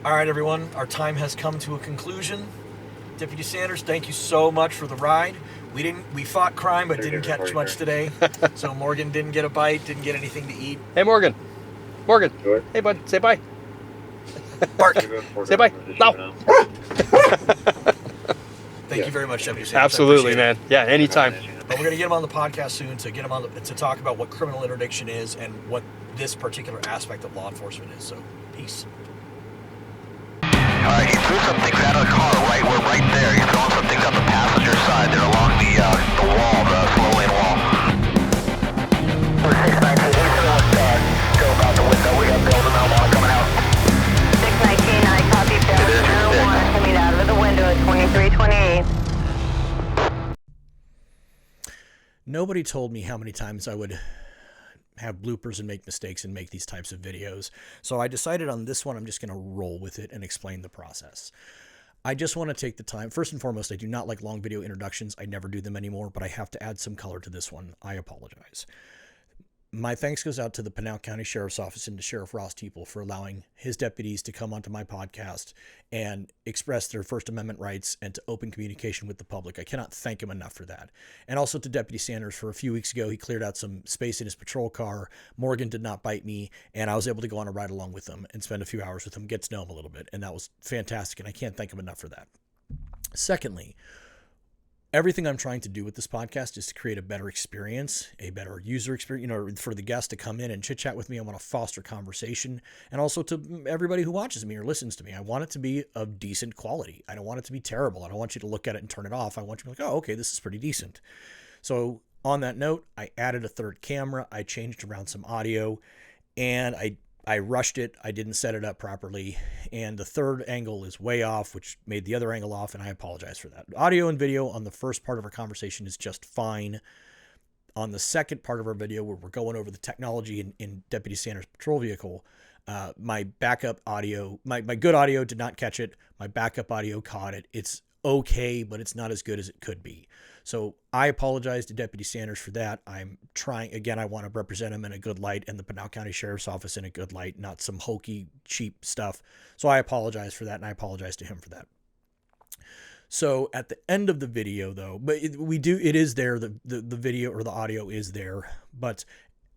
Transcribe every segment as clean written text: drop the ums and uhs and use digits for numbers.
All right, everyone, our time has come to a conclusion. Deputy Sanders, thank you so much for the ride. We fought crime, but didn't catch much today. So Morgan didn't get a bite, didn't get anything to eat. Hey, Morgan. Morgan. Sure. Hey, bud. Say bye. Bark. Say bye. No. Thank you very much, Deputy Sanders. Absolutely, man. Yeah, anytime. But we're going to get him on the podcast soon to get him on to talk about what criminal interdiction is and what this particular aspect of law enforcement is. So, peace. Alright, he threw some things out of the car, right? We're right there. He's throwing some things out the passenger side. They're along the wall, the slow lane wall. 619, he's go about the window. We got Bill and Elmore coming out. 619, I copy passenger 1 coming out of the window at 2328. Nobody told me how many times I would have bloopers and make mistakes and make these types of videos. So I decided on this one, I'm just going to roll with it and explain the process. I just want to take the time. First and foremost, I do not like long video introductions. I never do them anymore, but I have to add some color to this one. I apologize. My thanks goes out to the Pinal County Sheriff's Office and to Sheriff Ross Teeple for allowing his deputies to come onto my podcast and express their First Amendment rights and to open communication with the public. I cannot thank him enough for that. And also to Deputy Sanders. For a few weeks ago, he cleared out some space in his patrol car. Morgan did not bite me, and I was able to go on a ride along with him and spend a few hours with him, get to know him a little bit, and that was fantastic, and I can't thank him enough for that. Secondly, everything I'm trying to do with this podcast is to create a better experience, a better user experience, for the guests to come in and chit chat with me. I want to foster conversation, and also to everybody who watches me or listens to me. I want it to be of decent quality. I don't want it to be terrible. I don't want you to look at it and turn it off. I want you to be like, oh, okay, this is pretty decent. So on that note, I added a third camera. I changed around some audio, and I rushed it. I didn't set it up properly. And the third angle is way off, which made the other angle off. And I apologize for that. Audio and video on the first part of our conversation is just fine. On the second part of our video, where we're going over the technology in Deputy Sanders' patrol vehicle, my backup audio, my good audio did not catch it. My backup audio caught it. It's okay, but it's not as good as it could be. So I apologize to Deputy Sanders for that. I'm trying, again, I want to represent him in a good light and the Pinal County Sheriff's Office in a good light, not some hokey, cheap stuff. So I apologize for that, and I apologize to him for that. So at the end of the video, though, but it is there, the video or the audio is there. But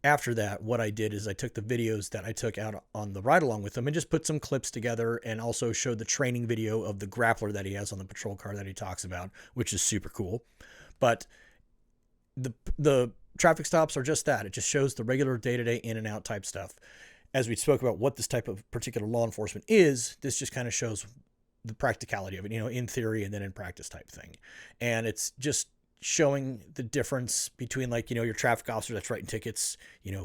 after that, what I did is I took the videos that I took out on the ride along with him and just put some clips together, and also showed the training video of the grappler that he has on the patrol car that he talks about, which is super cool. But the traffic stops are just that. It just shows the regular day-to-day in and out type stuff. As we spoke about what this type of particular law enforcement is, this just kind of shows the practicality of it, in theory and then in practice type thing. And it's just showing the difference between, like, your traffic officer that's writing tickets,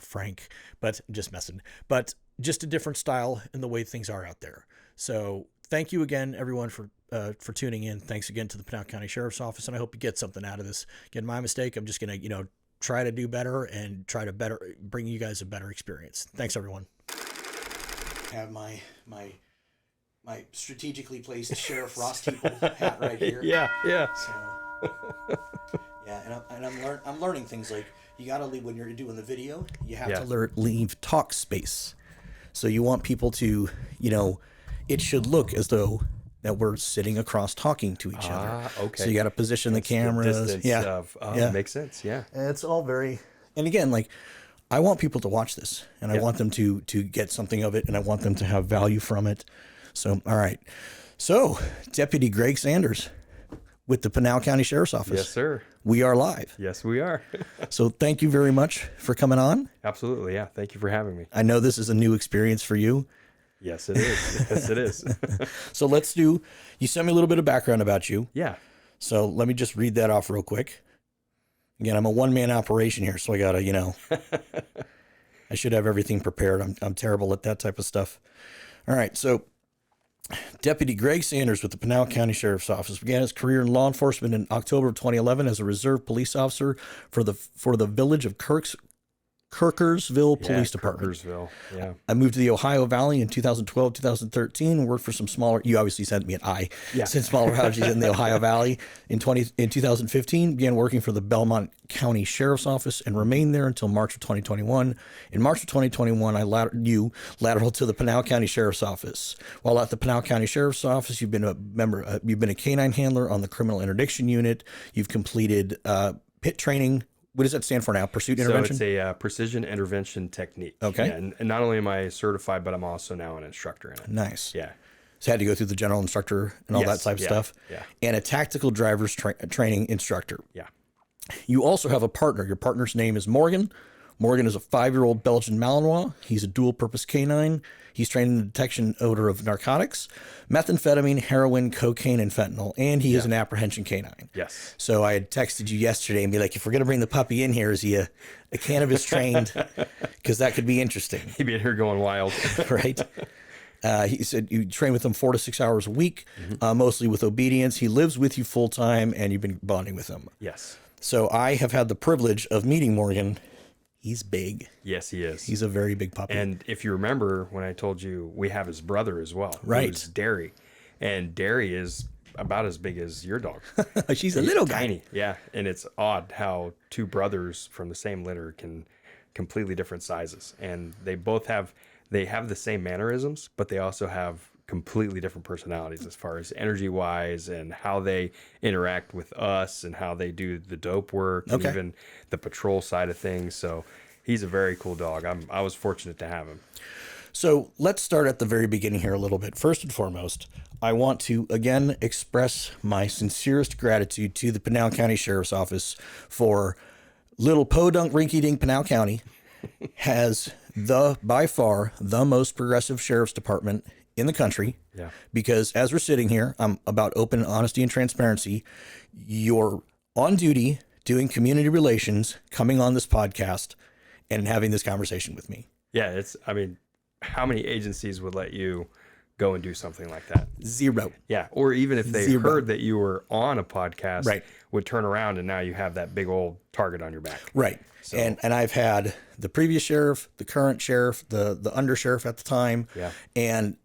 Frank, but just messing, but just a different style in the way things are out there. So thank you again, everyone, for tuning in. Thanks again to the Pinal County Sheriff's Office, and I hope you get something out of this. Again, my mistake. I'm just going to, try to do better and try to bring you guys a better experience. Thanks, everyone. I have my strategically placed Sheriff Ross Teeple hat right here. Yeah. So, yeah, and I'm learning things like you got to leave when you're doing the video. You have to leave talk space. So you want people to, it should look as though that we're sitting across talking to each other. Okay. So you got to position the cameras. Makes sense. Yeah. And it's all very, and again, like, I want people to watch this, and I want them to get something of it, and I want them to have value from it. So, all right. So, Deputy Greg Sanders with the Pinal County Sheriff's Office. Yes, sir. We are live. Yes, we are. So thank you very much for coming on. Absolutely. Yeah. Thank you for having me. I know this is a new experience for you. Yes, it is. Yes, it is. So you sent me a little bit of background about you. Yeah. So let me just read that off real quick. Again, I'm a one-man operation here, so I got to, I should have everything prepared. I'm terrible at that type of stuff. All right. So Deputy Greg Sanders with the Pinal County Sheriff's Office began his career in law enforcement in October of 2011 as a reserve police officer for the village of Kirkersville Police Department. Kirkersville. Yeah. I moved to the Ohio Valley in 2012, 2013, worked for some smaller, you obviously sent me an I, said smaller houses in the Ohio Valley. In 2015, began working for the Belmont County Sheriff's Office and remained there until March of 2021. In March of 2021, I lateral to the Pinal County Sheriff's Office. While at the Pinal County Sheriff's Office, you've been a member, you've been a K-9 handler on the criminal interdiction unit. You've completed PIT training. What does that stand for now? Pursuit intervention? So it's a precision intervention technique. Okay. Yeah, and not only am I certified, but I'm also now an instructor in it. Nice. Yeah. So I had to go through the general instructor and all that type of stuff. Yeah. And a tactical driver's training instructor. Yeah. You also have a partner. Your partner's name is Morgan. Morgan is a 5-year-old Belgian Malinois. He's a dual-purpose canine. He's trained in the detection odor of narcotics, methamphetamine, heroin, cocaine, and fentanyl, and he is an apprehension canine. Yes. So I had texted you yesterday and be like, if we're going to bring the puppy in here, is he a cannabis trained? Because that could be interesting. He'd be in here going wild. Right? He said you train with him 4 to 6 hours a week, mostly with obedience. He lives with you full time, and you've been bonding with him. Yes. So I have had the privilege of meeting Morgan. He's big. Yes, he is. He's a very big puppy. And if you remember when I told you we have his brother as well, Right. who's Derry, and Derry is about as big as your dog. She's a little guy. Tiny. Yeah, and it's odd how two brothers from the same litter can completely different sizes, and they have the same mannerisms, but they also have completely different personalities as far as energy wise and how they interact with us and how they do the dope work and even the patrol side of things. So he's a very cool dog. I was fortunate to have him. So let's start at the very beginning here a little bit. First and foremost, I want to again express my sincerest gratitude to the Pinal County Sheriff's Office for little podunk rinky dink Pinal County has by far the most progressive sheriff's department in the country. Yeah. Because as we're sitting here, I'm about open honesty and transparency. You're on duty doing community relations, coming on this podcast and having this conversation with me. Yeah, how many agencies would let you go and do something like that? Zero. Yeah, or even if they heard that you were on a podcast, Right. would turn around and now you have that big old target on your back. Right. So, and I've had the previous sheriff, the current sheriff, the undersheriff at the time. Yeah. And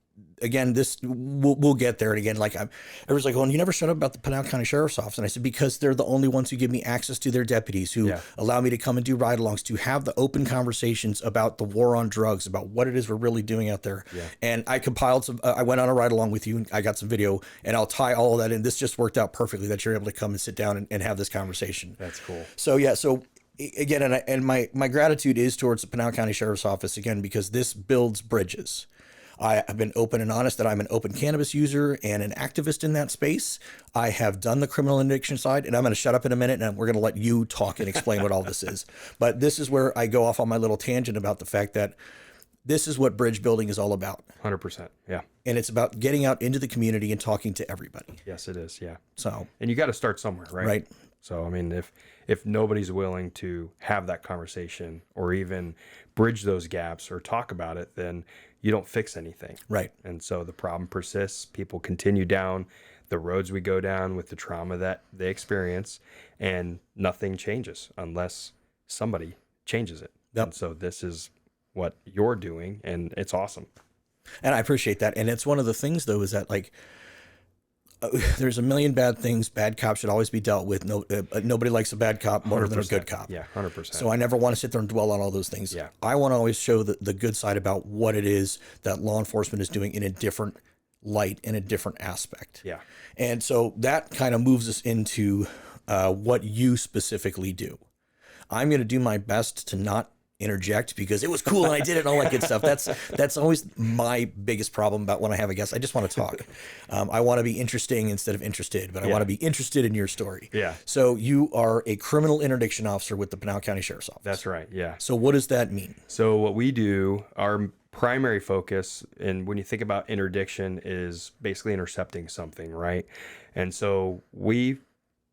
again, we'll get there. And again, like everyone's like, well, you never shut up about the Pinal County Sheriff's Office. And I said, because they're the only ones who give me access to their deputies, who allow me to come and do ride-alongs, to have the open conversations about the war on drugs, about what it is we're really doing out there. Yeah. And I compiled some, I went on a ride-along with you, and I got some video, and I'll tie all of that in. This just worked out perfectly that you're able to come and sit down and have this conversation. That's cool. So, yeah, so again, and my gratitude is towards the Pinal County Sheriff's Office, again, because this builds bridges. I've been open and honest that I'm an open cannabis user and an activist in that space. I have done the criminal interdiction side, and I'm going to shut up in a minute, and we're going to let you talk and explain what all this is. But this is where I go off on my little tangent about the fact that this is what bridge building is all about. 100%. Yeah. And it's about getting out into the community and talking to everybody. Yes, it is. Yeah. So, and you got to start somewhere, right? Right. So, I mean, if nobody's willing to have that conversation or even bridge those gaps or talk about it, then you don't fix anything. Right. And so the problem persists. People continue down the roads we go down with the trauma that they experience, and nothing changes unless somebody changes it. Yep. And so this is what you're doing, and it's awesome. And I appreciate that. And it's one of the things, though, is that like, there's a million bad things. Bad cops should always be dealt with. Nobody likes a bad cop more than a good cop. Yeah, 100%. So I never want to sit there and dwell on all those things. Yeah. I want to always show the good side about what it is that law enforcement is doing in a different light, in a different aspect. Yeah. And so that kind of moves us into what you specifically do. I'm going to do my best to not interject because it was cool and I did it and all that good stuff. That's always my biggest problem about when I have a guest. I just want to talk. I want to be interesting instead of interested, but I want to be interested in your story. Yeah. So you are a criminal interdiction officer with the Pinal County Sheriff's Office. That's right. Yeah. So what does that mean? So what we do, our primary focus, and when you think about interdiction, is basically intercepting something, right? And so we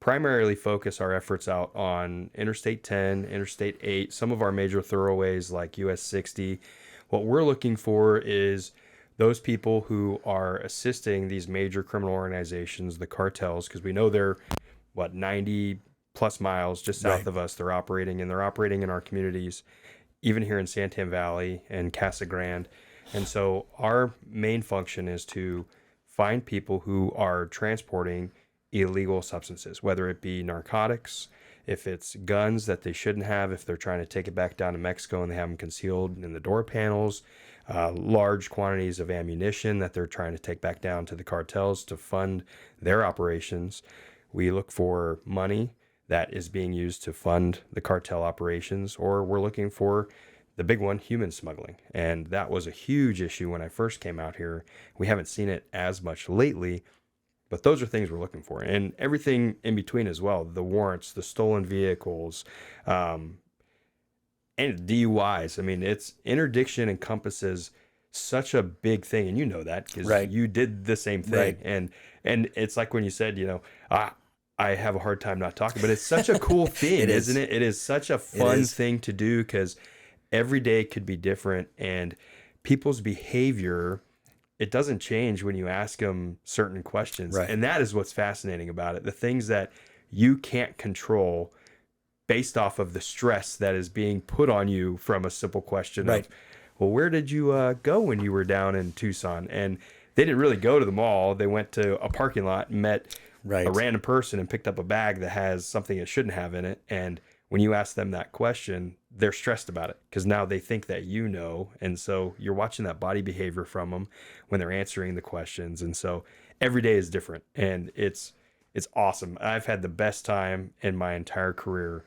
primarily focus our efforts out on Interstate 10, Interstate 8, some of our major thoroughways like US 60. What we're looking for is those people who are assisting these major criminal organizations, the cartels, because we know they're, 90 plus miles just south of us. They're operating in our communities. even here in Santan Valley and Casa Grande. And so our main function is to find people who are transporting illegal substances, whether it be narcotics, if it's guns that they shouldn't have, if they're trying to take it back down to Mexico and they have them concealed in the door panels, large quantities of ammunition that they're trying to take back down to the cartels to fund their operations. We look for money that is being used to fund the cartel operations, or we're looking for the big one, human smuggling. And that was a huge issue when I first came out here. We haven't seen it as much lately, but those are things we're looking for. And everything in between as well, the warrants, the stolen vehicles, and DUIs. I mean, interdiction encompasses such a big thing, and you know that because you did the same thing. And it's like when you said, I have a hard time not talking, but it's such a cool thing, isn't it? It is such a fun thing to do because every day could be different, and people's behavior, it doesn't change when you ask them certain questions. And that is what's fascinating about it. The things that you can't control based off of the stress that is being put on you from a simple question of, well, where did you go when you were down in Tucson? And they didn't really go to the mall. They went to a parking lot and met a random person and picked up a bag that has something it shouldn't have in it. And when you ask them that question, they're stressed about it because now they think that you know. And so you're watching that body behavior from them when they're answering the questions. And so every day is different, and it's awesome. I've had the best time in my entire career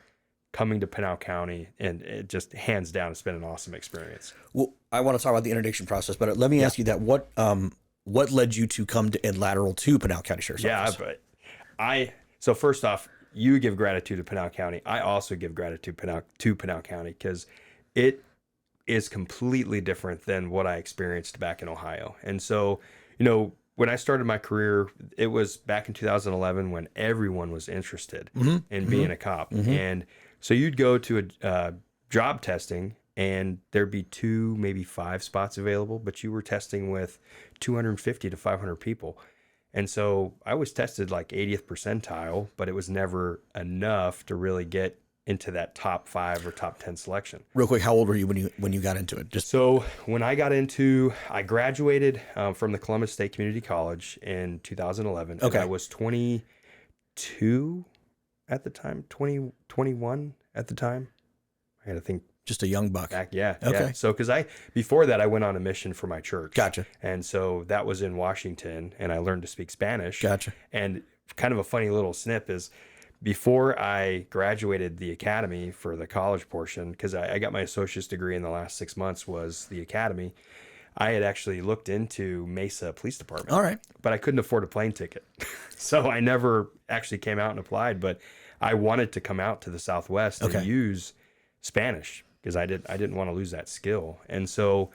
coming to Pinal County, and it just hands down, it's been an awesome experience. Well, I want to talk about the interdiction process, but let me ask you that. What led you to come to and lateral to Pinal County Sheriff's Office? But so first off, you give gratitude to Pinal County. I also give gratitude to Pinal County because it is completely different than what I experienced back in Ohio. And so, when I started my career, it was back in 2011 when everyone was interested in being a cop. And so you'd go to a job testing, and there'd be 2, maybe 5 spots available, but you were testing with 250 to 500 people. And so I was tested like 80th percentile, but it was never enough to really get into that top 5 or top 10 selection. Real quick, how old were you when you got into it? So when I graduated from the Columbus State Community College in 2011. Okay. And I was 22 at the time, 21 at the time. I had to think. Just a young buck. Okay. Yeah. So, before that, I went on a mission for my church. Gotcha. And so that was in Washington, and I learned to speak Spanish. Gotcha. And kind of a funny little snip is before I graduated the academy for the college portion, because I got my associate's degree in the last 6 months was the academy, I had actually looked into Mesa Police Department. All right. But I couldn't afford a plane ticket. So I never actually came out and applied, but I wanted to come out to the Southwest and use Spanish, because I didn't want to lose that skill. And so,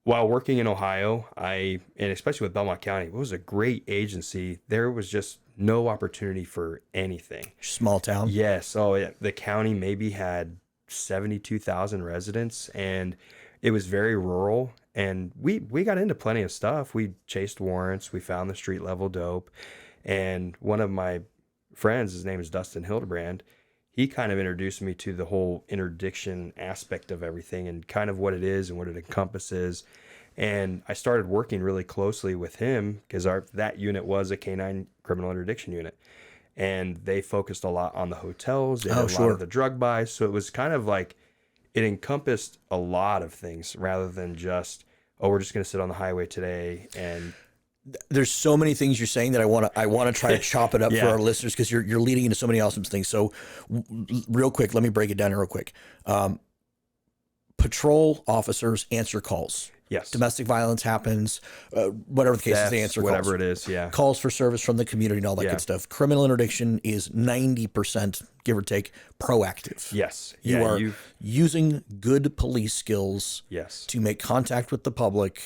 while working in Ohio, and especially with Belmont County, it was a great agency. There was just no opportunity for anything. Small town? Yes. So the county maybe had 72,000 residents, and it was very rural. And we got into plenty of stuff. We chased warrants. We found the street level dope. And one of my friends, his name is Dustin Hildebrand, he kind of introduced me to the whole interdiction aspect of everything and kind of what it is and what it encompasses. And I started working really closely with him because that unit was a K-9 criminal interdiction unit. And they focused a lot on the hotels. They did a lot of the drug buys. So it was kind of like it encompassed a lot of things rather than just, we're just going to sit on the highway today. And there's so many things you're saying that I want to try to chop it up for our listeners, because you're leading into so many awesome things. So real quick, let me break it down real quick. Patrol officers answer calls. Yes. Domestic violence happens, whatever the case is, they answer whatever calls. It is, yeah. Calls for service from the community and all that good stuff. Criminal interdiction is 90%, give or take, proactive. Yes. You are using good police skills to make contact with the public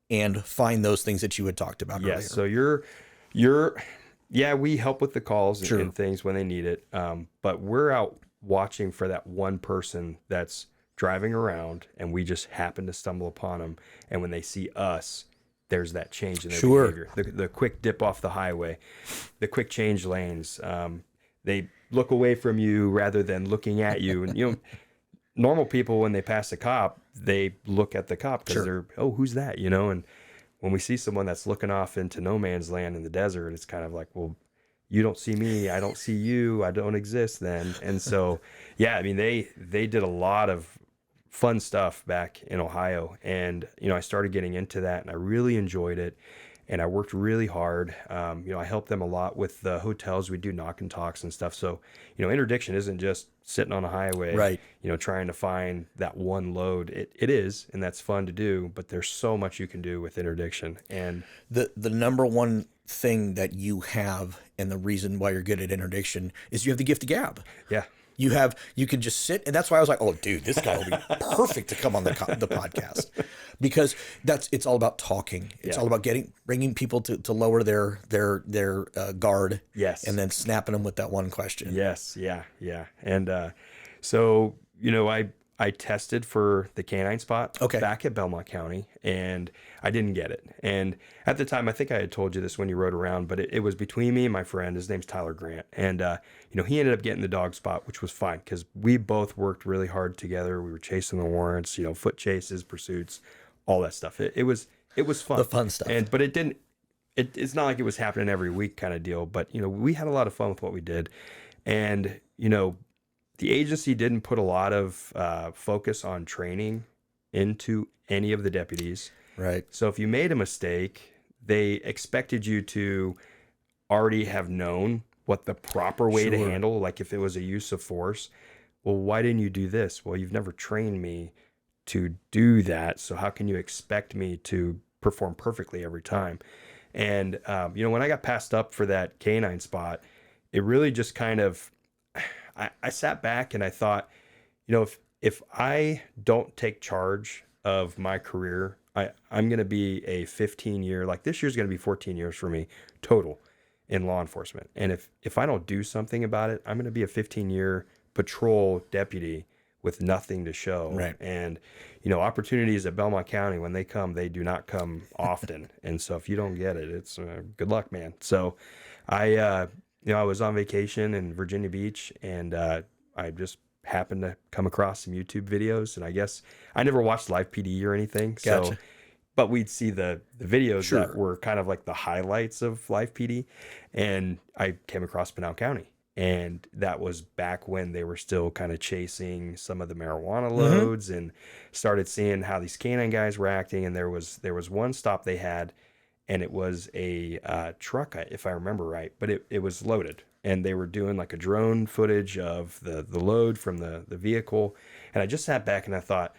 and find those things that you had talked about earlier. So we help with the calls and things when they need it. But we're out watching for that one person that's driving around and we just happen to stumble upon them. And when they see us, there's that change in their behavior. The quick dip off the highway, the quick change lanes. They look away from you rather than looking at you. And, normal people, when they pass a cop, they look at the cop because they're, oh, who's that? You know, and when we see someone that's looking off into no man's land in the desert, it's kind of like, well, you don't see me, I don't see you, I don't exist then. And so, yeah, I mean, they did a lot of fun stuff back in Ohio, and you know, I started getting into that, and I really enjoyed it, and I worked really hard. You know, I helped them a lot with the hotels. We do knock and talks and stuff. So, you know, interdiction isn't just sitting on a highway, right, you know, trying to find that one load. It is, and that's fun to do, but there's so much you can do with interdiction. And the number one thing that you have, and the reason why you're good at interdiction, is you have the gift of gab. yeah. You can just sit, and that's why I was like, oh, dude, this guy will be perfect to come on the podcast, because it's all about talking. It's all about bringing people to lower their guard. Yes. And then snapping them with that one question. Yes. Yeah. Yeah. And so, you know, I tested for the K-9 spot back at Belmont County, and I didn't get it. And at the time, I think I had told you this when you rode around, but it was between me and my friend. His name's Tyler Grant. And, you know, he ended up getting the dog spot, which was fine because we both worked really hard together. We were chasing the warrants, you know, foot chases, pursuits, all that stuff. It was fun. The fun stuff. But it didn't, it's not like it was happening every week kind of deal, but, you know, we had a lot of fun with what we did. And, you know, the agency didn't put a lot of focus on training into any of the deputies. Right. So if you made a mistake, they expected you to already have known what the proper way to handle, like if it was a use of force. Well, why didn't you do this? Well, you've never trained me to do that, so how can you expect me to perform perfectly every time? And, you know, when I got passed up for that K-9 spot, it really just kind of... I sat back and I thought, you know, if I don't take charge of my career, I'm going to be a 15-year, like this year's going to be 14 years for me total in law enforcement. And if I don't do something about it, I'm going to be a 15-year patrol deputy with nothing to show. Right. And, you know, opportunities at Belmont County, when they come, they do not come often. And so if you don't get it, it's good luck, man. So you know, I was on vacation in Virginia Beach, and I just happened to come across some YouTube videos, and I guess I never watched Live PD or anything. Gotcha. So, but we'd see the videos that were kind of like the highlights of Live PD, and I came across Pinal County, and that was back when they were still kind of chasing some of the marijuana loads, and started seeing how these canine guys were acting. And there was one stop they had, and it was a truck, if I remember right, but it was loaded, and they were doing like a drone footage of the load from the vehicle. And I just sat back and I thought,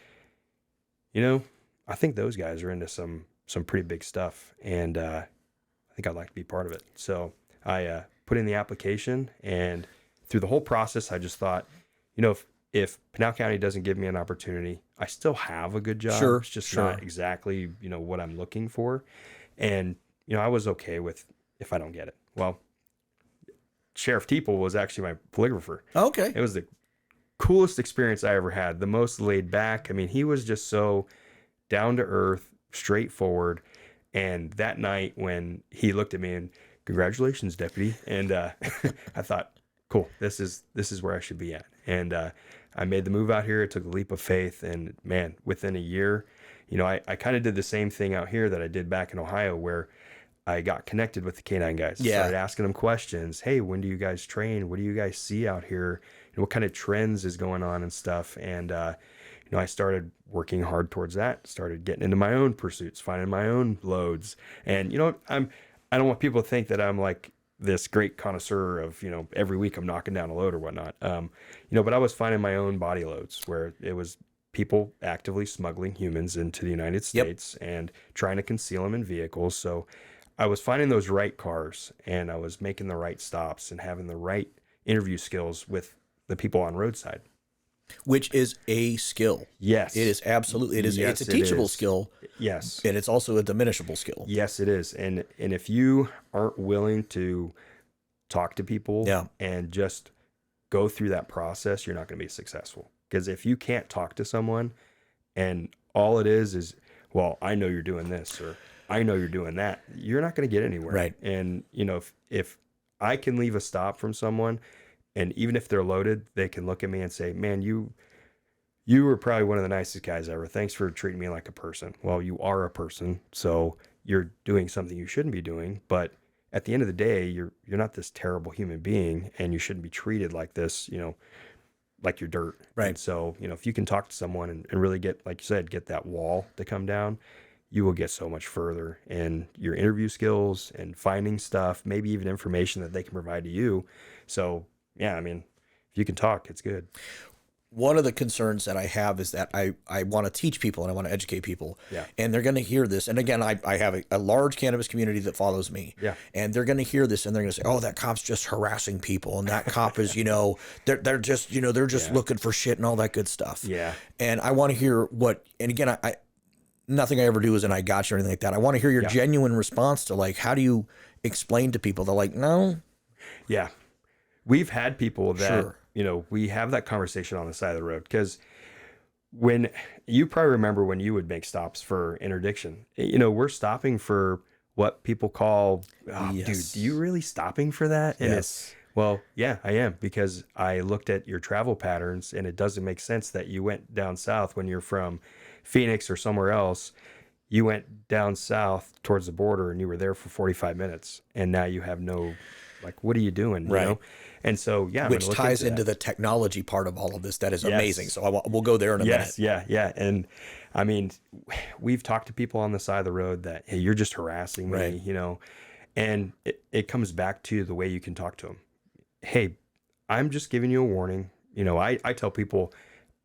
you know, I think those guys are into some pretty big stuff, and I think I'd like to be part of it. So I put in the application, and through the whole process, I just thought, you know, if Pinal County doesn't give me an opportunity, I still have a good job. It's just not exactly, you know, what I'm looking for. And, you know, I was okay with if I don't get it. Well, Sheriff Teeple was actually my polygrapher. Okay. It was the coolest experience I ever had. The most laid back. I mean, he was just so down to earth, straightforward. And that night when he looked at me and, congratulations, deputy. And I thought, cool, this is where I should be at. And I made the move out here. It took a leap of faith. And man, within a year, you know, I kind of did the same thing out here that I did back in Ohio, where I got connected with the K-9 guys. Yeah. Started asking them questions. Hey, when do you guys train? What do you guys see out here? And what kind of trends is going on and stuff? And, you know, I started working hard towards that, started getting into my own pursuits, finding my own loads. And, you know, I don't want people to think that I'm like this great connoisseur of, you know, every week I'm knocking down a load or whatnot. You know, but I was finding my own body loads where it was people actively smuggling humans into the United States and trying to conceal them in vehicles. So I was finding those right cars, and I was making the right stops and having the right interview skills with the people on roadside. Which is a skill. Yes. It is absolutely. It is. Yes, it's a teachable skill. Yes. And it's also a diminishable skill. Yes, it is. And if you aren't willing to talk to people and just go through that process, you're not going to be successful. Because if you can't talk to someone and all it is, well, I know you're doing this, or I know you're doing that, you're not going to get anywhere. Right. And, you know, if I can leave a stop from someone, and even if they're loaded, they can look at me and say, man, you you were probably one of the nicest guys ever. Thanks for treating me like a person. Well, you are a person, so you're doing something you shouldn't be doing. But at the end of the day, you're not this terrible human being, and you shouldn't be treated like this, like you're dirt. Right. And so, if you can talk to someone and really get, like you said, get that wall to come down, you will get so much further in your interview skills and finding stuff, maybe even information that they can provide to you. So, yeah, I mean, if you can talk, it's good. One of the concerns that I have is that I want to teach people and I want to educate people. Yeah. And they're going to hear this. And again, I have a large cannabis community that follows me. Yeah. And they're going to hear this and they're going to say, oh, that cop's just harassing people. And that cop is, they're just, they're just looking for shit and all that good stuff. Yeah. And I want to hear and again, I nothing I ever do is an I got you or anything like that. I want to hear your genuine response to like, how do you explain to people? They're like, no. Yeah. We've had people that, Sure. We have that conversation on the side of the road, because when you probably remember when you would make stops for interdiction, we're stopping for what people call, dude, do you really stopping for that? And Yes. well, yeah, I am, because I looked at your travel patterns and it doesn't make sense that you went down south when you're from Phoenix or somewhere else. You went down south towards the border and you were there for 45 minutes and now you have no, like, what are you doing? Right. You know? And so, yeah, Which ties into the technology part of all of this. That is amazing. So we'll go there in a minute. Yeah. And I mean, we've talked to people on the side of the road that, hey, you're just harassing me, Right. And it comes back to the way you can talk to them. Hey, I'm just giving you a warning. I tell people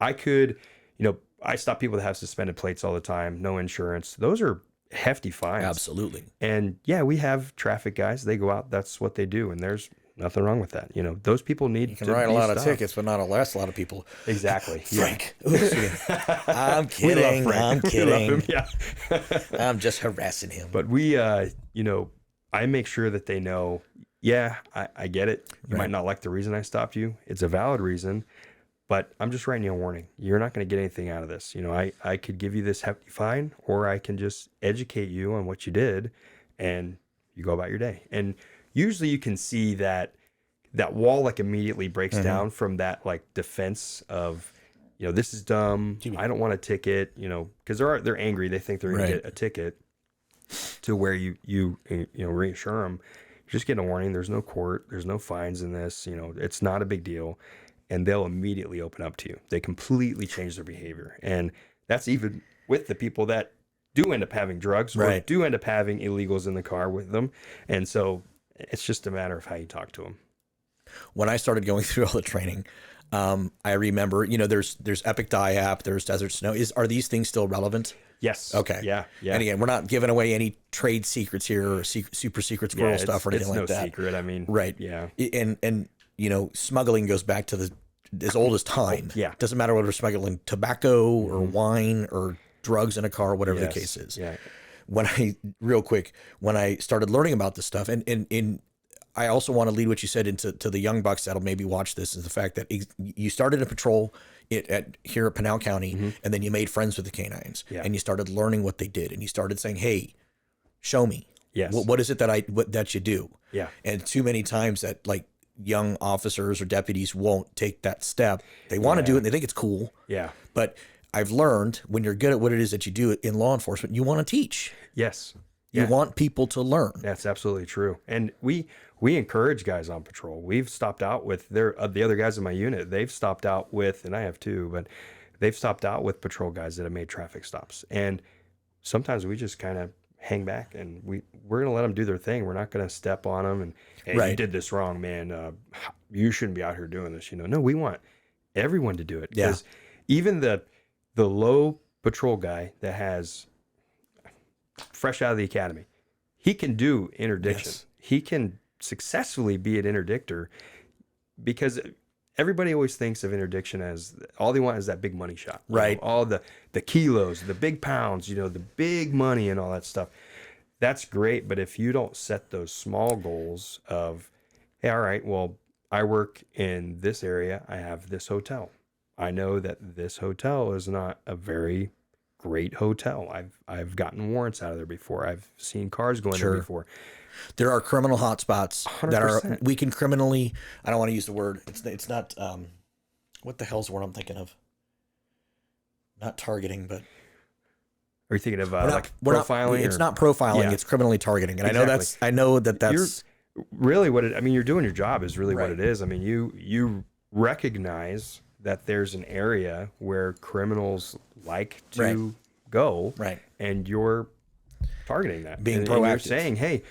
I stop people that have suspended plates all the time, no insurance. Those are hefty fines. Absolutely. And yeah, we have traffic guys. They go out. That's what they do. And there's nothing wrong with that. Those people need You can to write a be lot of stopped. tickets, but not arrest a lot of people. Exactly. Frank. I'm kidding. I'm kidding. We love him. Yeah. I'm just harassing him. But we, I make sure that they know, I get it. You might not like the reason I stopped you. It's a valid reason, but I'm just writing you a warning. You're not going to get anything out of this. I could give you this hefty fine, or I can just educate you on what you did and you go about your day. And usually you can see that wall like immediately breaks down from that like defense of, this is dumb. I don't want a ticket, because they're angry. They think they're going to get a ticket, to where you reassure them, you're just getting a warning. There's no court. There's no fines in this. It's not a big deal. And they'll immediately open up to you. They completely change their behavior. And that's even with the people that do end up having drugs, or do end up having illegals in the car with them. And so it's just a matter of how you talk to them. When I started going through all the training, I remember, there's Epic Diap, there's Desert Snow. Are these things still relevant? Yes. Okay. Yeah. And again, we're not giving away any trade secrets here or super secret squirrel stuff or anything like that. It's no secret. I mean, right. Yeah. And smuggling goes back to as old as time. Yeah. Doesn't matter whether we're smuggling tobacco or wine or drugs in a car, whatever the case is. Yeah. When I started learning about this stuff, and I also want to lead what you said into the young bucks that'll maybe watch this, is the fact that you started a patrol here at Pinal County, and then you made friends with the K-9s, and you started learning what they did, and you started saying, "Hey, show me. Yes. What is it that you do?" Yeah. And too many times that like young officers or deputies won't take that step. They want to do it and they think it's cool. Yeah. But I've learned when you're good at what it is that you do in law enforcement, you want to teach. Yes. You want people to learn. That's absolutely true. And we encourage guys on patrol. We've stopped out with the other guys in my unit. They've stopped out with, and I have too, but they've stopped out with patrol guys that have made traffic stops. And sometimes we just kind of hang back and we're going to let them do their thing. We're not going to step on them and, hey, you did this wrong, man. You shouldn't be out here doing this. No, we want everyone to do it. Because even the low patrol guy that has fresh out of the academy, he can do interdiction. Yes. He can successfully be an interdictor, because everybody always thinks of interdiction as all they want is that big money shot, right? All the kilos, the big pounds, the big money and all that stuff. That's great, but if you don't set those small goals of, hey, all right, well, I work in this area, I have this hotel, I know that this hotel is not a very great hotel. I've gotten warrants out of there before. I've seen cars go in there before. There are criminal hotspots 100%. that are, we can criminally, I don't want to use the word, it's not, what the hell's the word I'm thinking of? not targeting, but Are you thinking of we're like not, profiling? it's not profiling, Yeah. it's criminally targeting. And Exactly. I know that's Really what it, I mean, you're doing your job is really what Right. it is. I mean, you recognize that there's an area where criminals like to Right. go, Right. and you're targeting that. Being and you're proactive. saying, hey,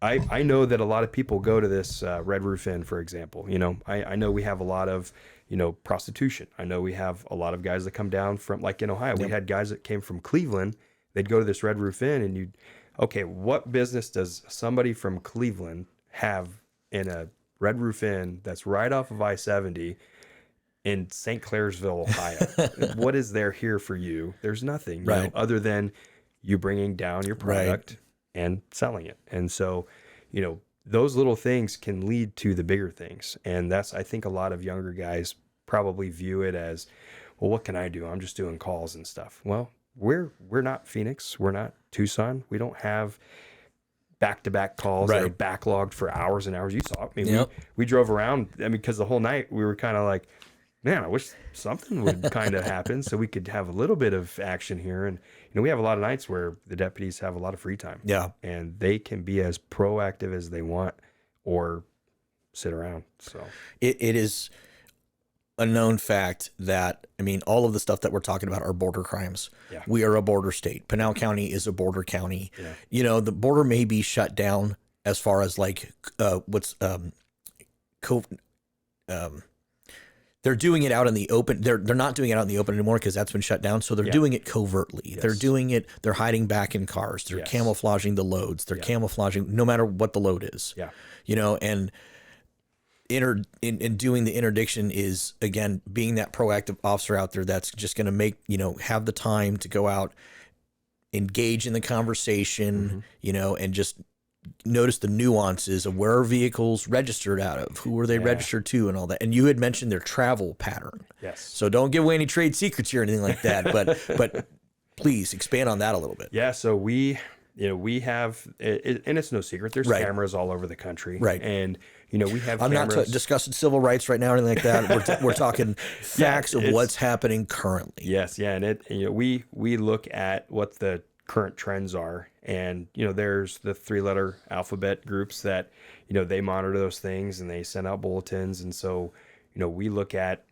I know that a lot of people go to this Red Roof Inn, for example. You know, I know we have a lot of, you know, prostitution. I know we have a lot of guys that come down from, like in Ohio, we had guys that came from Cleveland. They'd go to this Red Roof Inn, and okay, what business does somebody from Cleveland have in a Red Roof Inn that's right off of I-70 in St. Clairsville, Ohio? What is there here for you? There's nothing, you know, other than you bringing down your product and selling it. And so, you know, those little things can lead to the bigger things. And that's, I think a lot of younger guys probably view it as, well, what can I do? I'm just doing calls and stuff. Well, we're not Phoenix. We're not Tucson. We don't have back-to-back calls that are backlogged for hours and hours. You saw it. I mean, we drove around. I mean, because the whole night we were kind of like, man, I wish something would kind of happen so we could have a little bit of action here. And, you know, we have a lot of nights where the deputies have a lot of free time. Yeah. And they can be as proactive as they want or sit around. So it is a known fact that, I mean, all of the stuff that we're talking about are border crimes. Yeah. We are a border state. Pinal County is a border county. Yeah. You know, the border may be shut down as far as like they're doing it out in the open. They're not doing it out in the open anymore because that's been shut down. So they're doing it covertly. Yes. They're doing it. They're hiding back in cars. They're camouflaging the loads. They're camouflaging no matter what the load is. Yeah. You know, and in doing the interdiction is, again, being that proactive officer out there that's just going to make, you know, have the time to go out, engage in the conversation, you know, and just notice the nuances of where are vehicles registered out of, who are they registered to, and all that. And you had mentioned their travel pattern. Yes. So don't give away any trade secrets here or anything like that, but please expand on that a little bit. Yeah. So we have, and it's no secret, there's cameras all over the country. Right. And, you know, we have I'm cameras. not discussing civil rights right now or anything like that. We're talking facts of what's happening currently. Yes. Yeah. And you know, we look at what the current trends are. And, you know, there's the 3-letter alphabet groups that, you know, they monitor those things and they send out bulletins. And so, you know, we look at,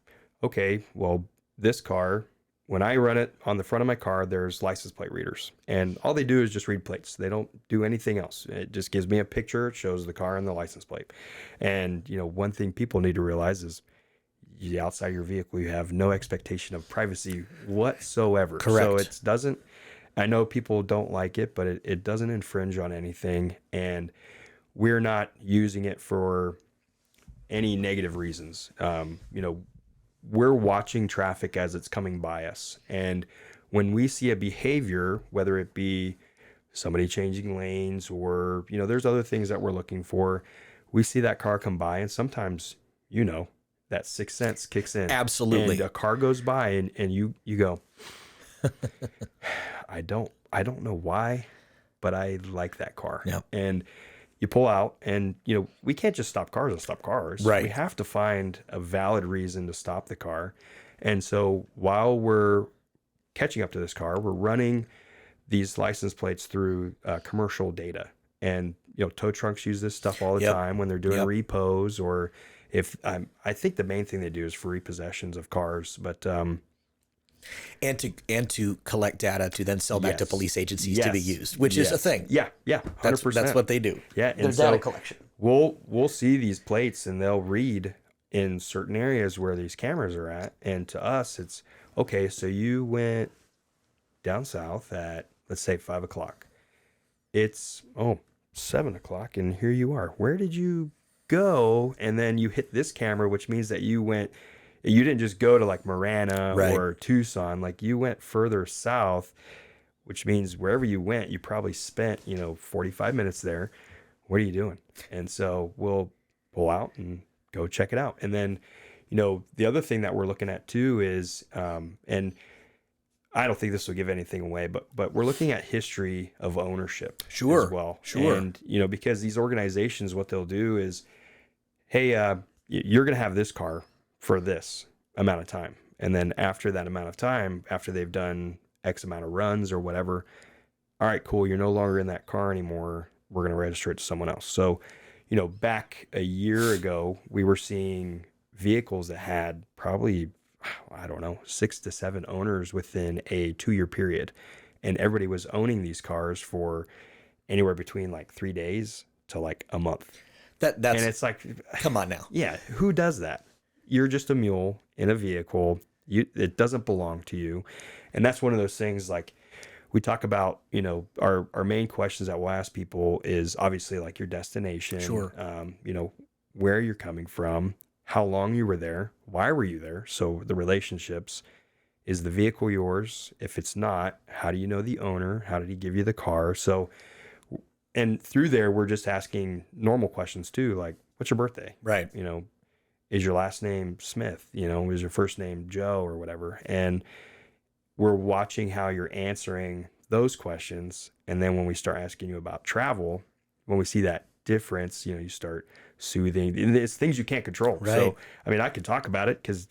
okay, well, this car, when I run it on the front of my car, there's license plate readers, and all they do is just read plates. They don't do anything else. It just gives me a picture. It shows the car and the license plate. And, you know, one thing people need to realize is outside your vehicle, you have no expectation of privacy whatsoever. Correct. So it doesn't, I know people don't like it, but it doesn't infringe on anything. And we're not using it for any negative reasons. You know, we're watching traffic as it's coming by us. And when we see a behavior, whether it be somebody changing lanes or, you know, there's other things that we're looking for, we see that car come by, and sometimes, you know, that sixth sense kicks in. Absolutely. And a car goes by and you go, I don't know why, but I like that car. Yeah. And you pull out, and, you know, we can't just stop cars and stop cars. Right. We have to find a valid reason to stop the car. And so while we're catching up to this car, we're running these license plates through commercial data. And, you know, tow trucks use this stuff all the time when they're doing repos, or if I think the main thing they do is for repossessions of cars, but and to collect data to then sell back to police agencies to be used, which is a thing. Yeah, 100%. That's what they do. Yeah, their data collection. We'll see these plates, and they'll read in certain areas where these cameras are at, and to us, it's okay. So you went down south at, let's say, 5 o'clock. It's 7 o'clock, and here you are. Where did you go? And then you hit this camera, which means that you didn't just go to like Marana or Tucson, like you went further south, which means wherever you went, you probably spent, 45 minutes there. What are you doing? And so we'll pull out and go check it out. And then, the other thing that we're looking at too is, and I don't think this will give anything away, but we're looking at history of ownership as well. Sure. And, because these organizations, what they'll do is, hey, you're going to have this car for this amount of time. And then after that amount of time, after they've done X amount of runs or whatever, all right, cool, you're no longer in that car anymore. We're going to register it to someone else. So, back a year ago, we were seeing vehicles that had probably, I don't know, 6 to 7 owners within a 2-year period. And everybody was owning these cars for anywhere between like 3 days to like a month. That's And it's like, come on now. yeah, who does that? You're just a mule in a vehicle. It doesn't belong to you. And that's one of those things, like we talk about, our main questions that we'll ask people is obviously like your destination, Sure. Where you're coming from, how long you were there, why were you there? So the relationships, is the vehicle yours? If it's not, how do you know the owner? How did he give you the car? So, and through there, we're just asking normal questions too, like, what's your birthday? Right. Is your last name Smith? Is your first name Joe or whatever? And we're watching how you're answering those questions. And then when we start asking you about travel, when we see that difference, you start soothing. And it's things you can't control. Right. So, I could talk about it because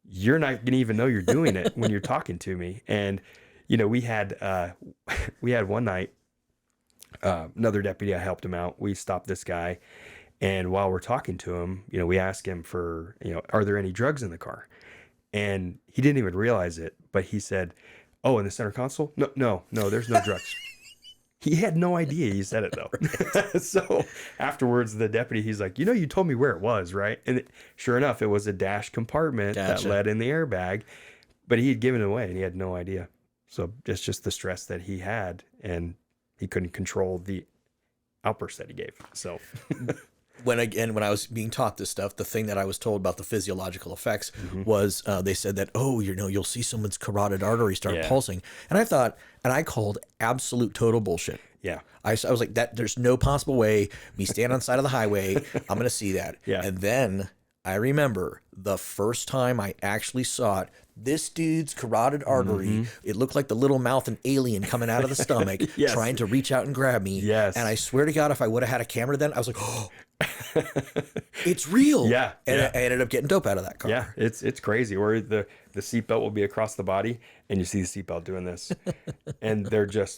you're not going to even know you're doing it when you're talking to me. And, we had one night, another deputy, I helped him out. We stopped this guy. And while we're talking to him, we ask him for, are there any drugs in the car? And he didn't even realize it, but he said, oh, in the center console? No, there's no drugs. He had no idea he said it though. So afterwards, the deputy, he's like, you told me where it was, right? And sure enough, it was a dash compartment that led in the airbag, but he had given it away and he had no idea. So it's just the stress that he had, and he couldn't control the outburst that he gave. So when I was being taught this stuff, the thing that I was told about the physiological effects was they said that, you'll see someone's carotid artery start pulsing. And I thought, and I called absolute total bullshit. Yeah. I was like, that there's no possible way me stand on the side of the highway, I'm going to see that. Yeah. And then I remember the first time I actually saw it, this dude's carotid artery, it looked like the little mouth an alien coming out of the stomach, Yes. trying to reach out and grab me. Yes. And I swear to God, if I would have had a camera then, I was like, oh, it's real. Yeah. And Yeah. I ended up getting dope out of that car. Yeah, it's crazy. Where the seatbelt will be across the body, and you see the seatbelt doing this, and they're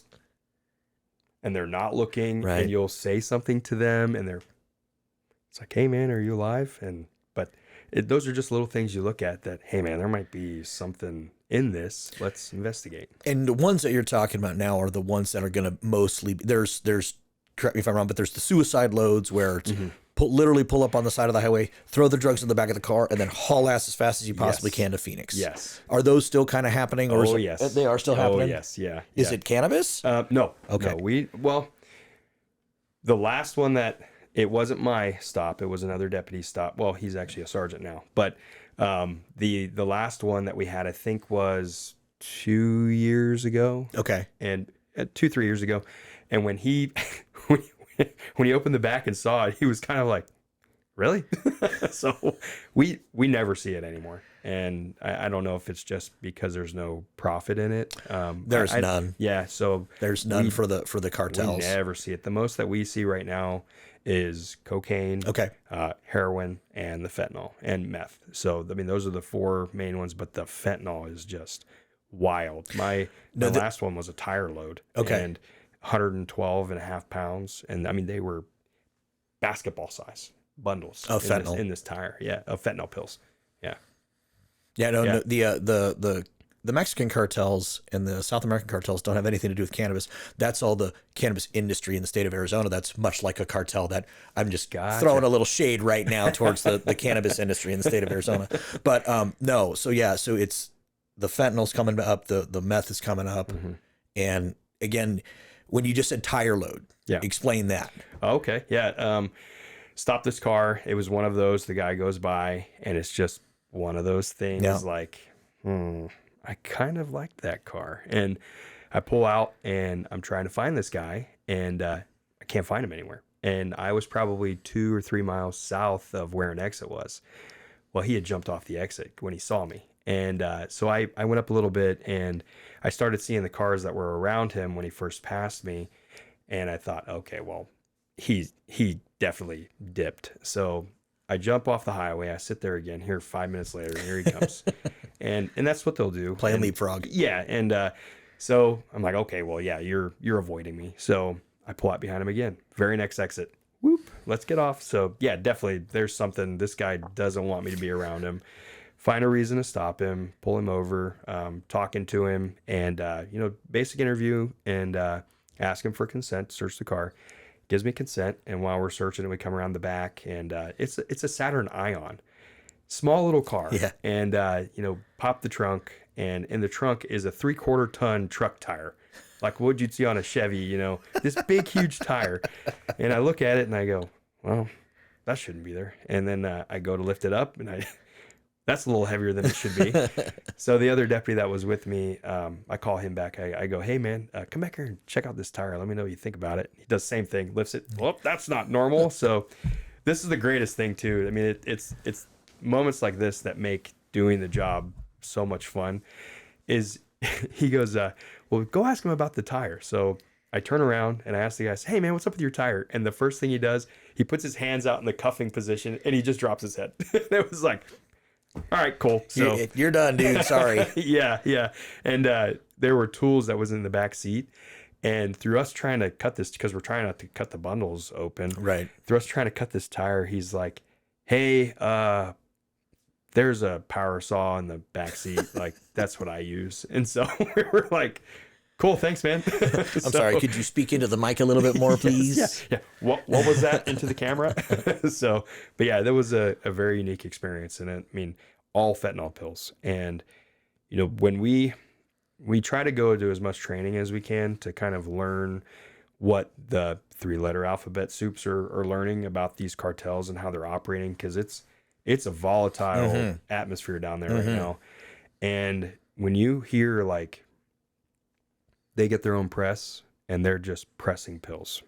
not looking, Right. and you'll say something to them, and it's like, hey man, are you alive? But those are just little things you look at that, hey man, there might be something in this. Let's investigate. And the ones that you're talking about now are the ones that are going to mostly, there's, correct me if I'm wrong, but there's the suicide loads where it's literally pull up on the side of the highway, throw the drugs in the back of the car, and then haul ass as fast as you possibly can to Phoenix. Yes. Are those still kind of happening? Or Yes. They are still happening? Oh, yes. Yeah. Is Yeah. it cannabis? No. Okay. No, the last one that, it wasn't my stop, it was another deputy's stop. Well, he's actually a sergeant now, but the last one that we had, I think, was 2 years ago. Okay. And 2-3 years ago. And when he when he opened the back and saw it, he was kind of like, really? So we never see it anymore. And I don't know if it's just because there's no profit in it. There's none. Yeah. So There's none for the cartels. we never see it. The most that we see right now is cocaine, Okay. heroin, and the fentanyl and meth. So, those are the 4 main ones, but the fentanyl is just wild. My last one was a tire load. Okay. And 112.5 pounds. And they were basketball size bundles Of fentanyl. in this tire. Yeah. Of fentanyl pills. Yeah. Yeah, no, Yeah. the Mexican cartels and the South American cartels don't have anything to do with cannabis. That's all the cannabis industry in the state of Arizona. That's much like a cartel that I'm just throwing a little shade right now towards the cannabis industry in the state of Arizona. But no, so it's the fentanyl's coming up, the meth is coming up. And again, when you just said tire load, explain that. Okay. Yeah. Stop this car. It was one of those, the guy goes by, and it's just one of those things like, I kind of liked that car. And I pull out and I'm trying to find this guy, and I can't find him anywhere. And I was probably 2 or 3 miles south of where an exit was. Well, he had jumped off the exit when he saw me. And so I went up a little bit, and I started seeing the cars that were around him when he first passed me. And I thought, okay, well, he definitely dipped. So I jump off the highway. I sit there again. Here, 5 minutes later, here he comes, and that's what they'll do. Playing leapfrog. Yeah, and so I'm like, okay, well, yeah, you're avoiding me. So I pull out behind him again. Very next exit. Whoop, let's get off. So yeah, definitely, there's something. This guy doesn't want me to be around him. Find a reason to stop him, pull him over, talking to him, and basic interview, and ask him for consent. Search the car. Gives me consent, and while we're searching it, we come around the back, and it's a Saturn Ion, small little car. Yeah. And pop the trunk, and in the trunk is a 3/4 ton truck tire, like what you'd see on a Chevy. This big huge tire. And I look at it and I go, well, that shouldn't be there. And then I go to lift it up, and that's a little heavier than it should be. So the other deputy that was with me, I call him back. I go, hey man, come back here and check out this tire. Let me know what you think about it. He does the same thing, lifts it. Well, that's not normal. So this is the greatest thing too. I mean, it's moments like this that make doing the job so much fun. Is he goes, well, go ask him about the tire. So I turn around and I ask the guy, hey man, what's up with your tire? And the first thing he does, he puts his hands out in the cuffing position and he just drops his head. It was like, all right, cool. So You're done, dude. Sorry. yeah. And there were tools that was in the back seat. And through us trying to cut this, because we're trying not to cut the bundles open. Right. Through us trying to cut this tire, he's like, hey, there's a power saw in the back seat. Like, that's what I use. And so we were like, cool, thanks, man. I'm sorry. Could you speak into the mic a little bit more, please? Yeah. What was that into the camera? But yeah, that was a very unique experience. And I mean, all fentanyl pills. And, when we try to go to as much training as we can to kind of learn what the 3-letter alphabet soups are learning about these cartels and how they're operating. Cause it's a volatile atmosphere down there right now. And when you hear like, they get their own press and they're just pressing pills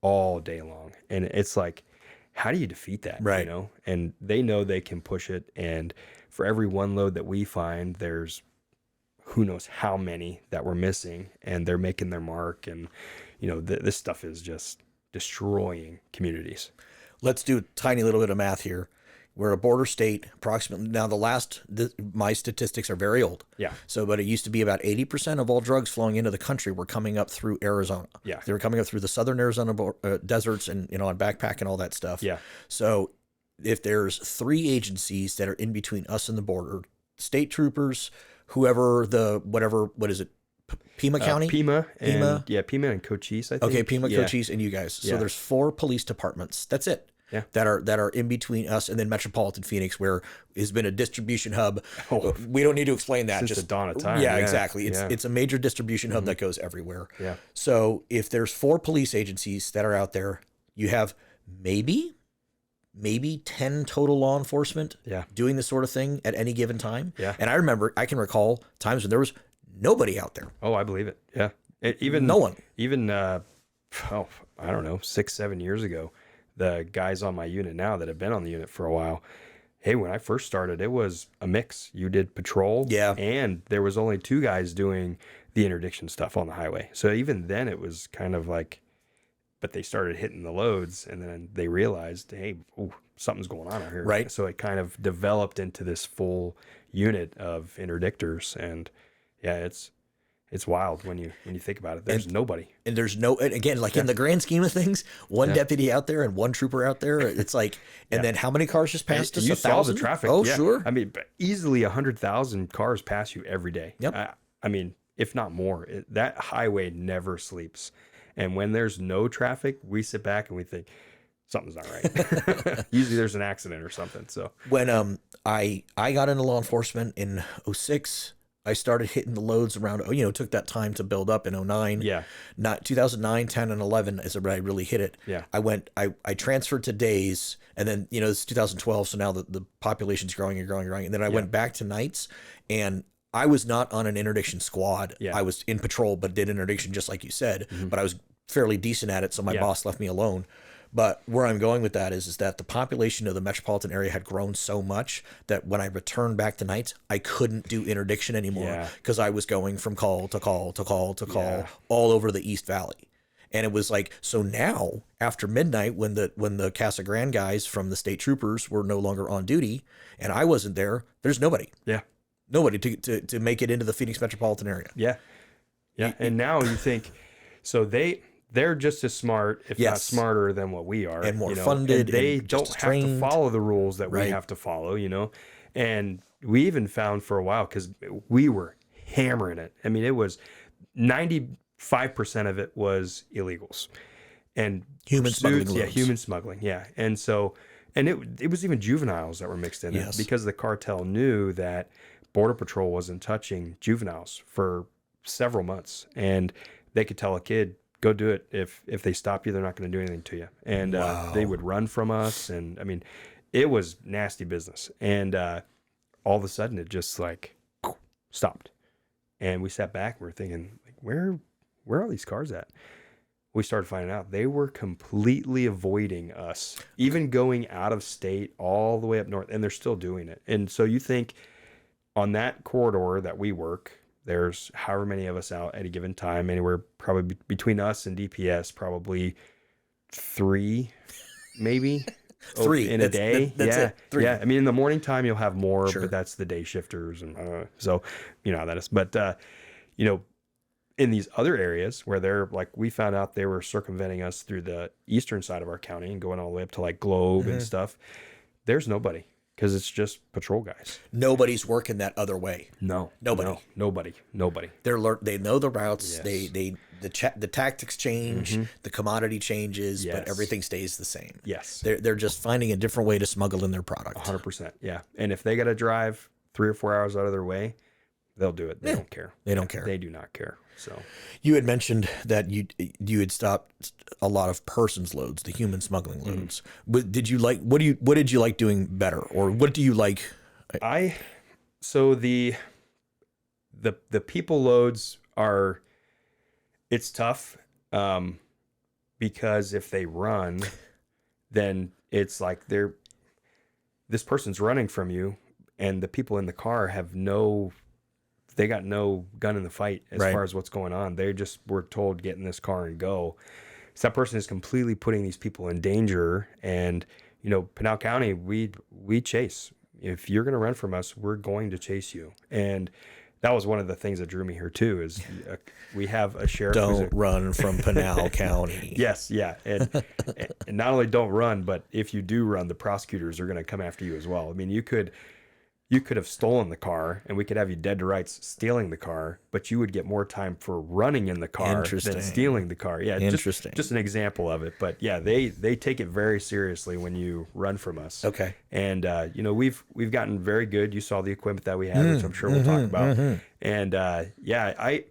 all day long. And it's like, how do you defeat that? Right. And they know they can push it. And for every one load that we find, there's who knows how many that we're missing, and they're making their mark. And, this stuff is just destroying communities. Let's do a tiny little bit of math here. We're a border state, approximately. Now, my statistics are very old. Yeah. So, but it used to be about 80% of all drugs flowing into the country were coming up through Arizona. Yeah. They were coming up through the southern Arizona deserts and, on backpack and all that stuff. Yeah. So if there's 3 agencies that are in between us and the border, state troopers, whoever what is it? Pima County? Pima and Cochise, I think. Okay, Pima, Cochise, and you guys. So there's 4 police departments. That's it. Yeah. That are in between us and then Metropolitan Phoenix, where has been a distribution hub. We don't need to explain that. Since the dawn of time. Yeah, exactly. It's a major distribution hub that goes everywhere. Yeah. So if there's 4 police agencies that are out there, you have maybe 10 total law enforcement doing this sort of thing at any given time. Yeah. And I can recall times when there was nobody out there. Oh, I believe it. Yeah. No one. Even I don't know, 6-7 years ago, the guys on my unit now that have been on the unit for a while, hey, when I first started, it was a mix. You did patrol, and there was only 2 guys doing the interdiction stuff on the highway. So even then it was kind of like, but they started hitting the loads, and then they realized, hey, something's going on out here. Right. So it kind of developed into this full unit of interdictors, and yeah, it's wild when you think about it. There's nobody. And there's and again, like in the grand scheme of things, one deputy out there and one trooper out there. It's like, and then how many cars just passed us? You saw the traffic. Oh, sure. I mean, easily 100,000 cars pass you every day. Yep. I mean, if not more, that highway never sleeps. And when there's no traffic, we sit back and we think something's not right. Usually there's an accident or something. So when I got into law enforcement in 2006, I started hitting the loads around, took that time to build up in 2009. Yeah. Not 2009, 10, and 11 is when I really hit it. Yeah. I transferred to days, and then, it's 2012. So now the population's growing and growing and growing. And then I went back to nights, and I was not on an interdiction squad. Yeah. I was in patrol, but did interdiction just like you said, but I was fairly decent at it. So my boss left me alone. But where I'm going with that is that the population of the metropolitan area had grown so much that when I returned back to nights, I couldn't do interdiction anymore because I was going from call to call to call to call all over the East Valley. And it was like, so now after midnight, when the Casa Grande guys from the state troopers were no longer on duty and I wasn't there, there's nobody to make it into the Phoenix metropolitan area. Yeah. And now you think, so they're just as smart, if not smarter than what we are, and more funded. And they and don't just have to follow the rules that we have to follow, And we even found for a while, because we were hammering it. I mean, it was 95% of it was illegals and human smuggling. Yeah, human smuggling. Yeah, and so it was even juveniles that were mixed in it, because the cartel knew that Border Patrol wasn't touching juveniles for several months, and they could tell a kid, go do it. If they stop you, they're not going to do anything to you. And they would run from us. And I mean, it was nasty business. And all of a sudden it just like stopped. And we sat back, we were thinking, like, where are these cars at? We started finding out they were completely avoiding us, even going out of state all the way up north, and they're still doing it. And so you think on that corridor that we work, there's however many of us out at a given time, anywhere probably between us and DPS, probably 3, maybe 3 in a day. That's it. 3. Yeah. I mean, in the morning time you'll have more, but that's the day shifters, and so you know how that is. But in these other areas where they're like, we found out they were circumventing us through the eastern side of our county and going all the way up to like Globe and stuff. There's nobody. Because it's just patrol guys. Nobody's working that other way. Nobody. They know the routes. Yes. The tactics change. The commodity changes, but everything stays the same. Yes. They're just finding a different way to smuggle in their product. 100%. Yeah. And if they got to drive 3 or 4 hours out of their way, they'll do it. They don't care. They don't care. They do not care. So you had mentioned that you had stopped a lot of persons loads, the human smuggling loads. But did you like what did you like doing better, or what do you like? So the people loads are, it's tough because if they run, then it's like this person's running from you, and the people in the car they got no gun in the fight as far as what's going on. They just were told, get in this car and go. So that person is completely putting these people in danger. And, Pinal County, we chase. If you're going to run from us, we're going to chase you. And that was one of the things that drew me here too, is we have a sheriff. Don't run from Pinal County. Yes. Yeah. And not only don't run, but if you do run, the prosecutors are going to come after you as well. I mean, you could have stolen the car and we could have you dead to rights stealing the car, but you would get more time for running in the car than stealing the car. Yeah. Interesting. Just an example of it. But yeah, they take it very seriously when you run from us. Okay. And, we've gotten very good. You saw the equipment that we had, which I'm sure we'll talk about. And, I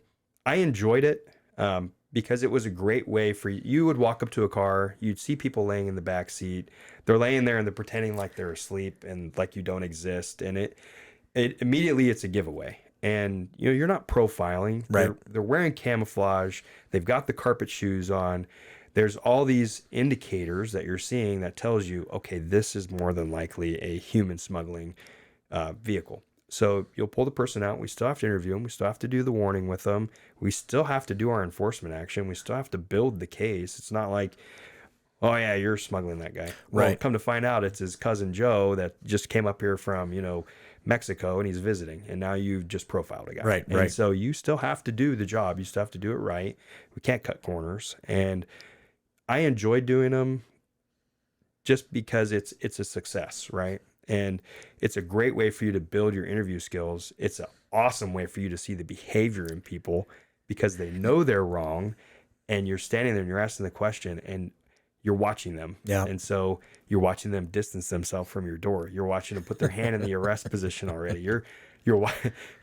enjoyed it. Because it was a great way for you. You would walk up to a car, you'd see people laying in the back seat. They're laying there and they're pretending like they're asleep and like you don't exist. And it immediately it's a giveaway. And you're not profiling. Right. They're wearing camouflage. They've got the carpet shoes on. There's all these indicators that you're seeing that tells you, okay, this is more than likely a human smuggling vehicle. So you'll pull the person out. We still have to interview them. We still have to do the warning with them. We still have to do our enforcement action. We still have to build the case. It's not like, oh yeah, you're smuggling that guy. Well, come to find out, it's his cousin Joe that just came up here from, Mexico, and he's visiting. And now you've just profiled a guy. Right. So you still have to do the job. You still have to do it right. We can't cut corners. And I enjoy doing them just because it's a success, right? And it's a great way for you to build your interview skills. It's an awesome way for you to see the behavior in people because they know they're wrong, and you're standing there and you're asking the question and you're watching them. Yeah. And so you're watching them distance themselves from your door. You're watching them put their hand in the arrest position already. You're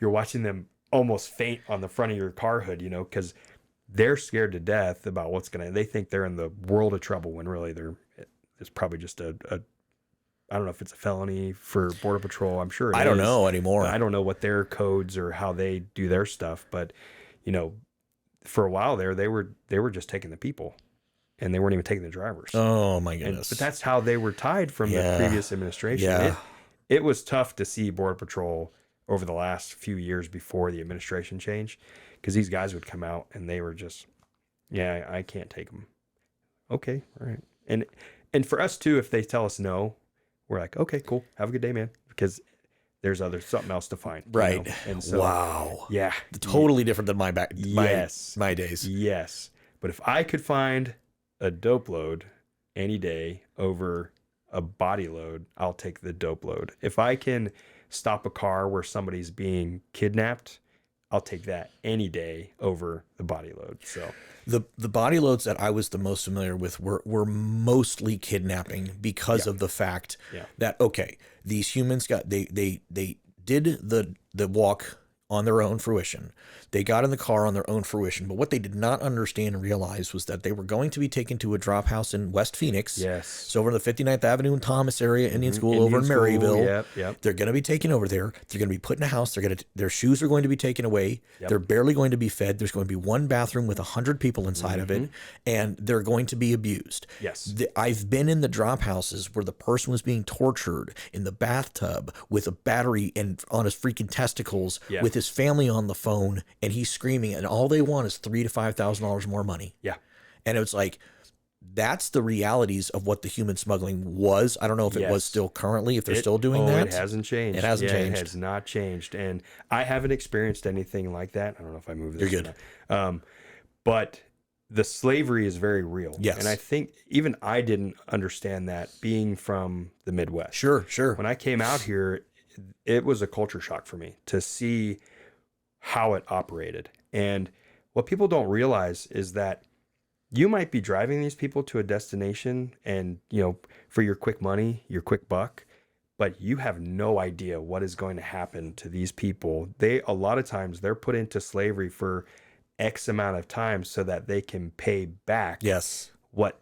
watching them almost faint on the front of your car hood, because they're scared to death about they think they're in the world of trouble when really it's probably just I don't know if it's a felony for Border Patrol. I'm sure it is. I don't know anymore. I don't know what their codes or how they do their stuff, but for a while there, they were just taking the people, and they weren't even taking the drivers. Oh my goodness! But that's how they were tied from the previous administration. Yeah. It was tough to see Border Patrol over the last few years before the administration change, because these guys would come out and they were just Yeah, I can't take them. Okay, all right. And for us too, if they tell us no, we're like, okay, cool, have a good day, man, because there's something else to find, Right. And so, Wow. yeah, Totally different than my yes, my days. yes. But if I could find a dope load any day over a body load, I'll take the dope load. If I can stop a car where somebody's being kidnapped, I'll take that any day over the body load. So The body loads that I was the most familiar with were mostly kidnapping because of the fact that, okay, these humans they did the walk on their own fruition. They got in the car on their own fruition, but what they did not understand and realize was that they were going to be taken to a drop house in West Phoenix. yes, So over in the 59th Avenue and Thomas area, Indian School over in Maryville. Yep. They're going to be taken over there. They're going to be put in a house. Their shoes are going to be taken away. Yep. They're barely going to be fed. There's going to be one bathroom with 100 people inside of it, and they're going to be abused. Yes. I've been in the drop houses where the person was being tortured in the bathtub with a battery and on his freaking testicles, with his family on the phone, and he's screaming, and all they want is $3,000 to $5,000 more money. Yeah. And it was like, that's the realities of what the human smuggling was. I don't know if it was still currently, if they're still doing that. It hasn't changed. It hasn't changed. It has not changed. And I haven't experienced anything like that. I don't know if I moved this. You're good. But the slavery is very real. Yes. And I think even I didn't understand that being from the Midwest. Sure. When I came out here, it was a culture shock for me to see how it operated. And what people don't realize is that you might be driving these people to a destination and, for your quick money, your quick buck, but you have no idea what is going to happen to these people. A lot of times they're put into slavery for X amount of time so that they can pay back what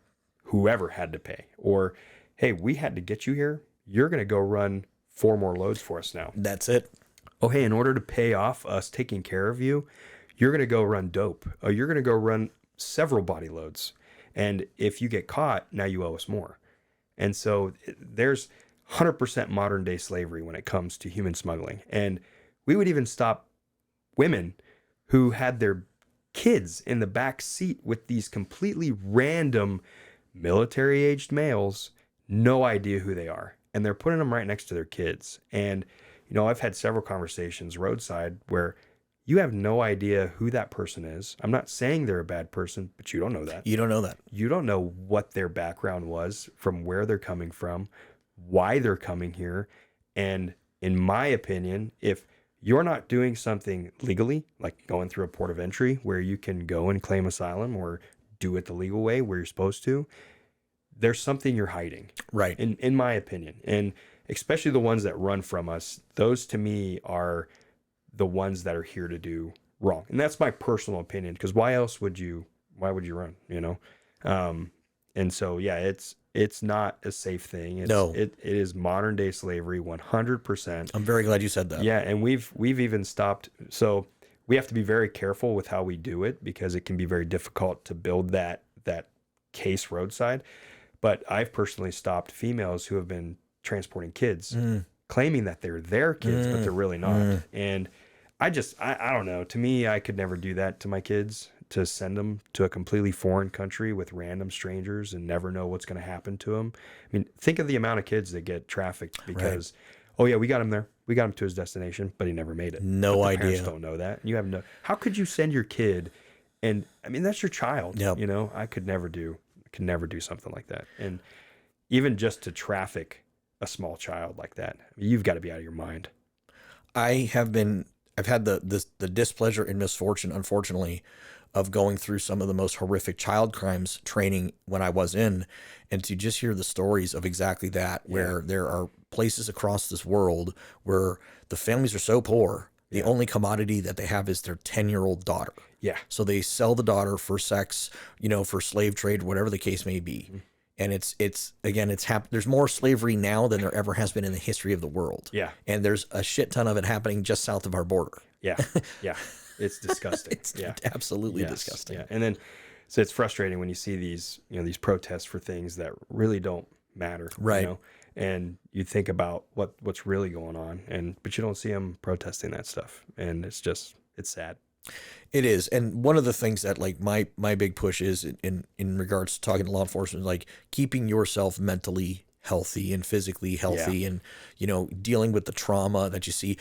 whoever had to pay. Or, hey, we had to get you here. You're going to go run 4 more loads for us now. That's it. Oh, hey, in order to pay off us taking care of you, you're going to go run dope. Oh, you're going to go run several body loads. And if you get caught, now you owe us more. And so there's 100% modern day slavery when it comes to human smuggling. And we would even stop women who had their kids in the back seat with these completely random military aged males, no idea who they are. And they're putting them right next to their kids. And I've had several conversations roadside where you have no idea who that person is. I'm not saying they're a bad person, but you don't know that. You don't know that. You don't know what their background was, from where they're coming from, why they're coming here. And in my opinion, if you're not doing something legally, like going through a port of entry where you can go and claim asylum or do it the legal way where you're supposed to, there's something you're hiding. Right. In my opinion. And especially the ones that run from us, those to me are the ones that are here to do wrong. And that's my personal opinion, because why would you run, And so, it's not a safe thing. It is modern day slavery, 100%. I'm very glad you said that. Yeah. And we've even stopped. So we have to be very careful with how we do it, because it can be very difficult to build that case roadside. But I've personally stopped females who have been transporting kids, claiming that they're their kids, but they're really not. And I don't know. To me, I could never do that to my kids, to send them to a completely foreign country with random strangers and never know what's going to happen to them. I mean, think of the amount of kids that get trafficked because, oh yeah, we got him there. We got him to his destination, but he never made it. No idea. Parents don't know that. You have how could you send your kid? And I mean, that's your child. Yep. I could never do something like that. And even just to traffic a small child like that, you've got to be out of your mind. I've had the displeasure and misfortune, unfortunately, of going through some of the most horrific child crimes training when I was in, and to just hear the stories of exactly that, where there are places across this world where the families are so poor, the only commodity that they have is their 10-year-old daughter. Yeah. So they sell the daughter for sex, for slave trade, whatever the case may be. And there's more slavery now than there ever has been in the history of the world. Yeah. And there's a shit ton of it happening just south of our border. Yeah. Yeah. It's disgusting. It's absolutely disgusting. Yeah. And then, so it's frustrating when you see these protests for things that really don't matter. Right. And you think about what's really going on, but you don't see them protesting that stuff. And it's sad. It is. And one of the things that like my big push is in regards to talking to law enforcement, like keeping yourself mentally healthy and physically healthy and, you know, dealing with the trauma that you see.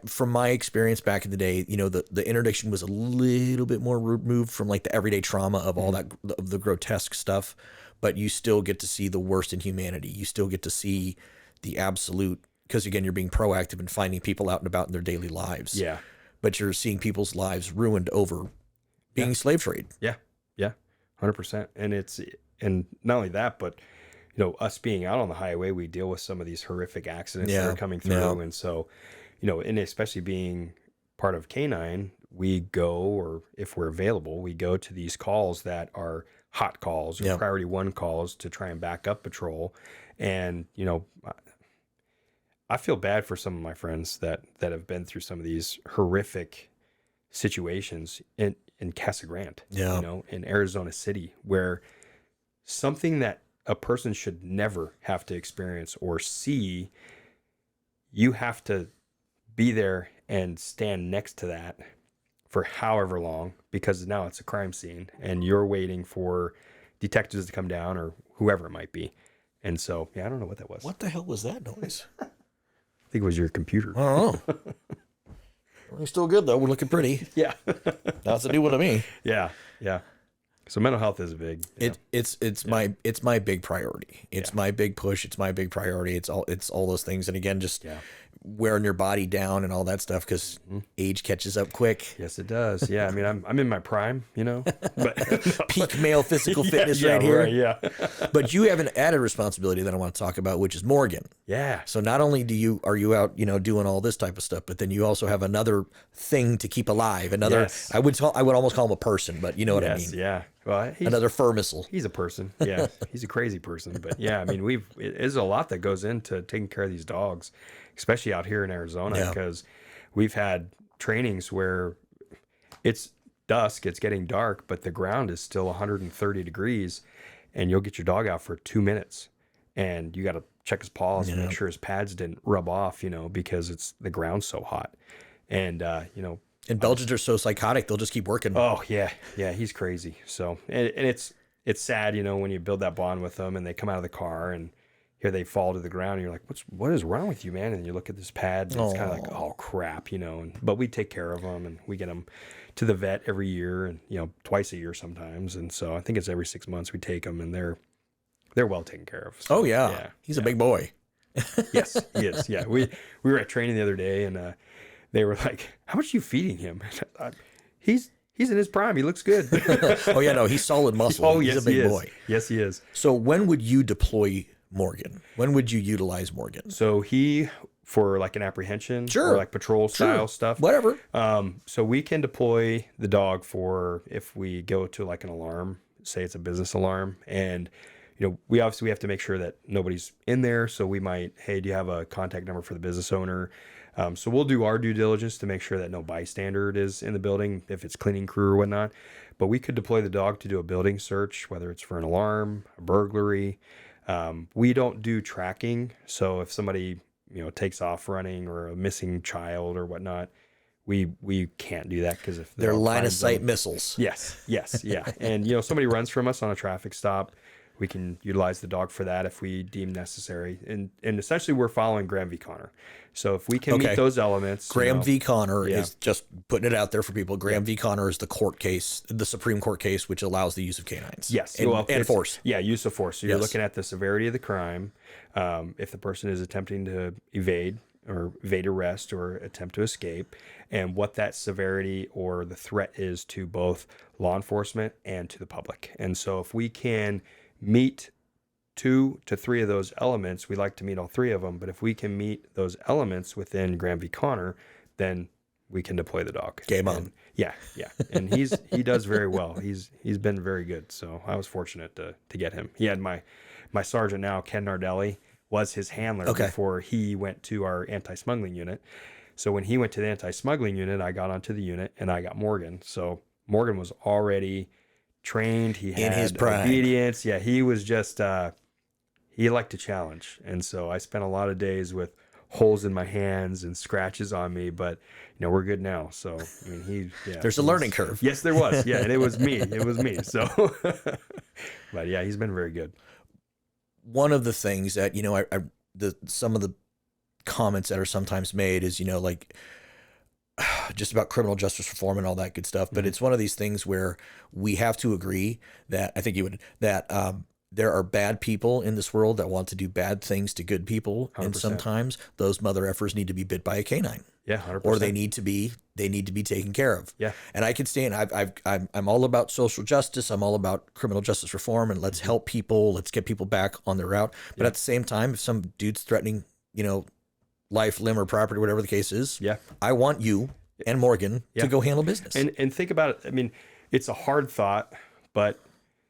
From my experience back in the day, you know, the interdiction was a little bit more removed from like the everyday trauma of all that, of the grotesque stuff, but you still get to see the worst in humanity. You still get to see the absolute, because again, you're being proactive and finding people out and about in their daily lives. Yeah. But you're seeing people's lives ruined over being slave trade. Yeah. Yeah. 100%. And not only that, but you know, us being out on the highway, we deal with some of these horrific accidents that are coming through. Yeah. And so, you know, and especially being part of K-9, we go, or if we're available, we go to these calls that are hot calls or priority 1 calls to try and back up patrol. And, you know, I feel bad for some of my friends that have been through some of these horrific situations in Casa Grande, you know, in Arizona City, where something that a person should never have to experience or see, you have to be there and stand next to that for however long, because now it's a crime scene and you're waiting for detectives to come down or whoever it might be. And so, yeah, I don't know what that was. What the hell was that noise? I think it was your computer. I don't know. We're still good though. We're looking pretty. Yeah. That's to do what I mean. Yeah. Yeah. So mental health is big. It's my big priority. It's my big push. It's my big priority. It's all those things. And again, just wearing your body down and all that stuff, because age catches up quick. Yes, it does. Yeah. I mean, I'm in my prime, you know, but peak male physical fitness right here. Right, yeah. But you have an added responsibility that I want to talk about, which is Morgan. Yeah. So not only are you out, you know, doing all this type of stuff, but then you also have another thing to keep alive. Another, I would almost call him a person, but you know what I mean? Yeah. Well, another fur missile. He's a person. Yeah. He's a crazy person. But yeah, I mean, it is a lot that goes into taking care of these dogs, especially out here in Arizona, because we've had trainings where it's dusk, it's getting dark, but the ground is still 130 degrees, and you'll get your dog out for 2 minutes, and you got to check his paws and make sure his pads didn't rub off, you know, because the ground's so hot. And, you know, and Belgians are so psychotic, they'll just keep working. Oh, yeah. Yeah, he's crazy. So, and it's sad, you know, when you build that bond with them and they come out of the car and here they fall to the ground and you're like, what is wrong with you, man? And you look at this pad and it's kind of like, oh, crap, you know. But we take care of them and we get them to the vet every year and, you know, twice a year sometimes. And so I think it's every 6 months we take them and they're well taken care of. So, he's a big boy. Yes, he is. Yeah. We were at training the other day and they were like, how much are you feeding him? He's in his prime. He looks good. Oh, yeah, no, he's solid muscle. Oh, he's yes, a big boy. Yes, he is. So when would you deploy Morgan? When would you utilize Morgan? So for like an apprehension or like patrol style stuff. Whatever. So we can deploy the dog for if we go to like an alarm, say it's a business alarm, and you know, we obviously have to make sure that nobody's in there. So we might, hey, do you have a contact number for the business owner? So we'll do our due diligence to make sure that no bystander is in the building, if it's cleaning crew or whatnot. But we could deploy the dog to do a building search, whether it's for an alarm, a burglary. We don't do tracking. So if somebody, you know, takes off running or a missing child or whatnot, we can't do that because if they're line of sight missiles. Yes, yeah. And, you know, somebody runs from us on a traffic stop, we can utilize the dog for that if we deem necessary. And essentially we're following Graham v. Connor. So if we can meet those elements. Graham v. Connor is, just putting it out there for people, Graham v. Connor is the court case, the Supreme Court case, which allows the use of canines. Yes. And force. Yeah, use of force. So you're looking at the severity of the crime. If the person is attempting to evade arrest or attempt to escape, and what that severity or the threat is to both law enforcement and to the public. And so if we can meet 2 to 3 of those elements, we like to meet all 3 of them, but if we can meet those elements within Graham v. Connor, then we can deploy the dog. Game on. Yeah. And he does very well. He's been very good. So I was fortunate to get him. He had my sergeant now, Ken Nardelli, was his handler before he went to our anti-smuggling unit. So when he went to the anti-smuggling unit, I got onto the unit and I got Morgan. So Morgan was already trained. He had in his prime. Obedience. Yeah, he was just he liked to challenge. And so I spent a lot of days with holes in my hands and scratches on me, but we're good now. So I mean, There's a learning curve. Yes, there was. Yeah, and it was me. So, but yeah, he's been very good. One of the things that some of the comments that are sometimes made is like just about criminal justice reform and all that good stuff. But it's one of these things where we have to agree that I think there are bad people in this world that want to do bad things to good people. 100%. And sometimes those mother effers need to be bit by a canine. Yeah. 100%. Or they need to be taken care of. Yeah. And I can stay and I'm all about social justice. I'm all about criminal justice reform and let's help people. Let's get people back on their route. But at the same time, if some dude's threatening, life, limb, or property, whatever the case is, I want you and Morgan to go handle business. And think about it. I mean, it's a hard thought, but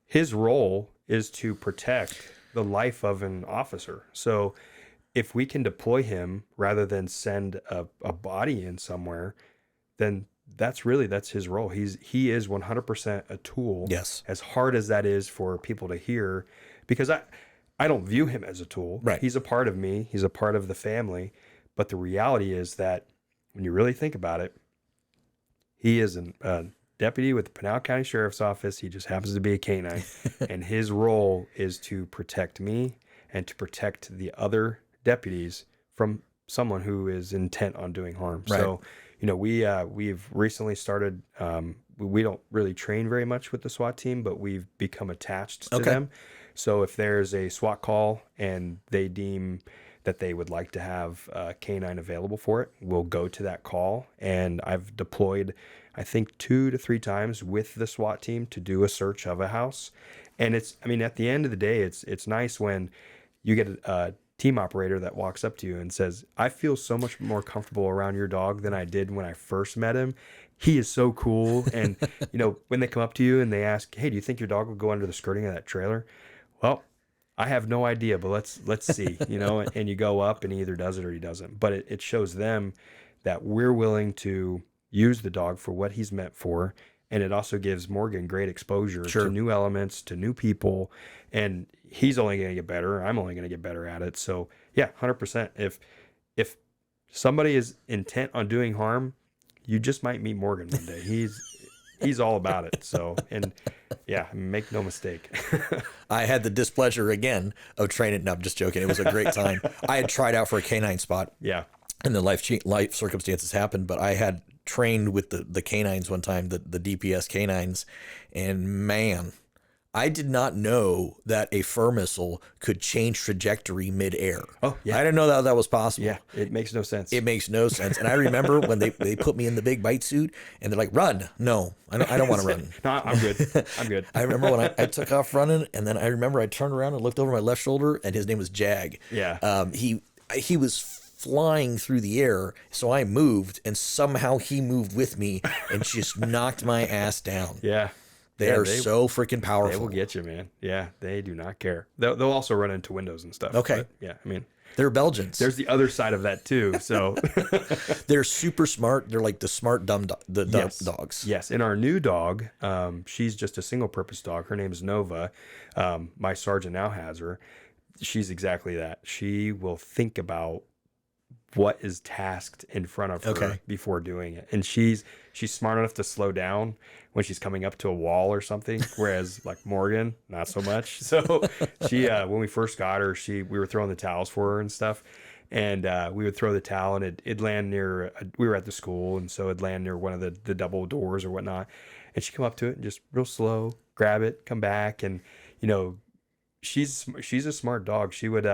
his role is to protect the life of an officer. So if we can deploy him rather than send a body in somewhere, then that's his role. He is 100% a tool. Yes. As hard as that is for people to hear, because I don't view him as a tool. Right. He's a part of me. He's a part of the family. But the reality is that when you really think about it, he is a deputy with the Pinal County Sheriff's Office. He just happens to be a K-9. And his role is to protect me and to protect the other deputies from someone who is intent on doing harm. Right. So, we've recently started, we don't really train very much with the SWAT team, but we've become attached to them. So if there's a SWAT call and they deem that they would like to have a K-9 available for it, we'll go to that call. And I've deployed, I think, 2 to 3 times with the SWAT team to do a search of a house. And at the end of the day, it's nice when you get a team operator that walks up to you and says, I feel so much more comfortable around your dog than I did when I first met him. He is so cool. And, when they come up to you and they ask, hey, do you think your dog would go under the skirting of that trailer? Well, I have no idea, but let's see, and you go up and he either does it or he doesn't. But it shows them that we're willing to use the dog for what he's meant for. And it also gives Morgan great exposure to new elements, to new people. And he's only going to get better. I'm only going to get better at it. So yeah, 100%. If somebody is intent on doing harm, you just might meet Morgan one day. He's all about it. So, and yeah, make no mistake. I had the displeasure again of training. No, I'm just joking. It was a great time. I had tried out for a K-9 spot. Yeah. And the life circumstances happened, but I had trained with the K-9s one time, the DPS K-9s, and man, I did not know that a fur missile could change trajectory midair. Oh, yeah. I didn't know that was possible. Yeah, it makes no sense. It makes no sense. And I remember when they put me in the big bite suit and they're like, run. No, I don't want to run. No, I'm good. I'm good. I remember when I took off running, and then I remember I turned around and looked over my left shoulder, and his name was Jag. Yeah. He was flying through the air, so I moved, and somehow he moved with me and just knocked my ass down. Yeah. They are so freaking powerful. They will get you, man. Yeah, they do not care. They'll also run into windows and stuff. Okay. But yeah, they're Belgians. There's the other side of that too. So they're super smart. They're like the smart dumb dogs. Yes. And our new dog, she's just a single purpose dog. Her name is Nova. My sergeant now has her. She's exactly that. She will think about what is tasked in front of her before doing it. And she's smart enough to slow down when she's coming up to a wall or something, whereas like Morgan, not so much. So she when we first got her, we were throwing the towels for her and stuff, and we would throw the towel and it'd land near we were at the school, and so it'd land near one of the double doors or whatnot, and she'd come up to it and just real slow grab it, come back, and she's a smart dog. She would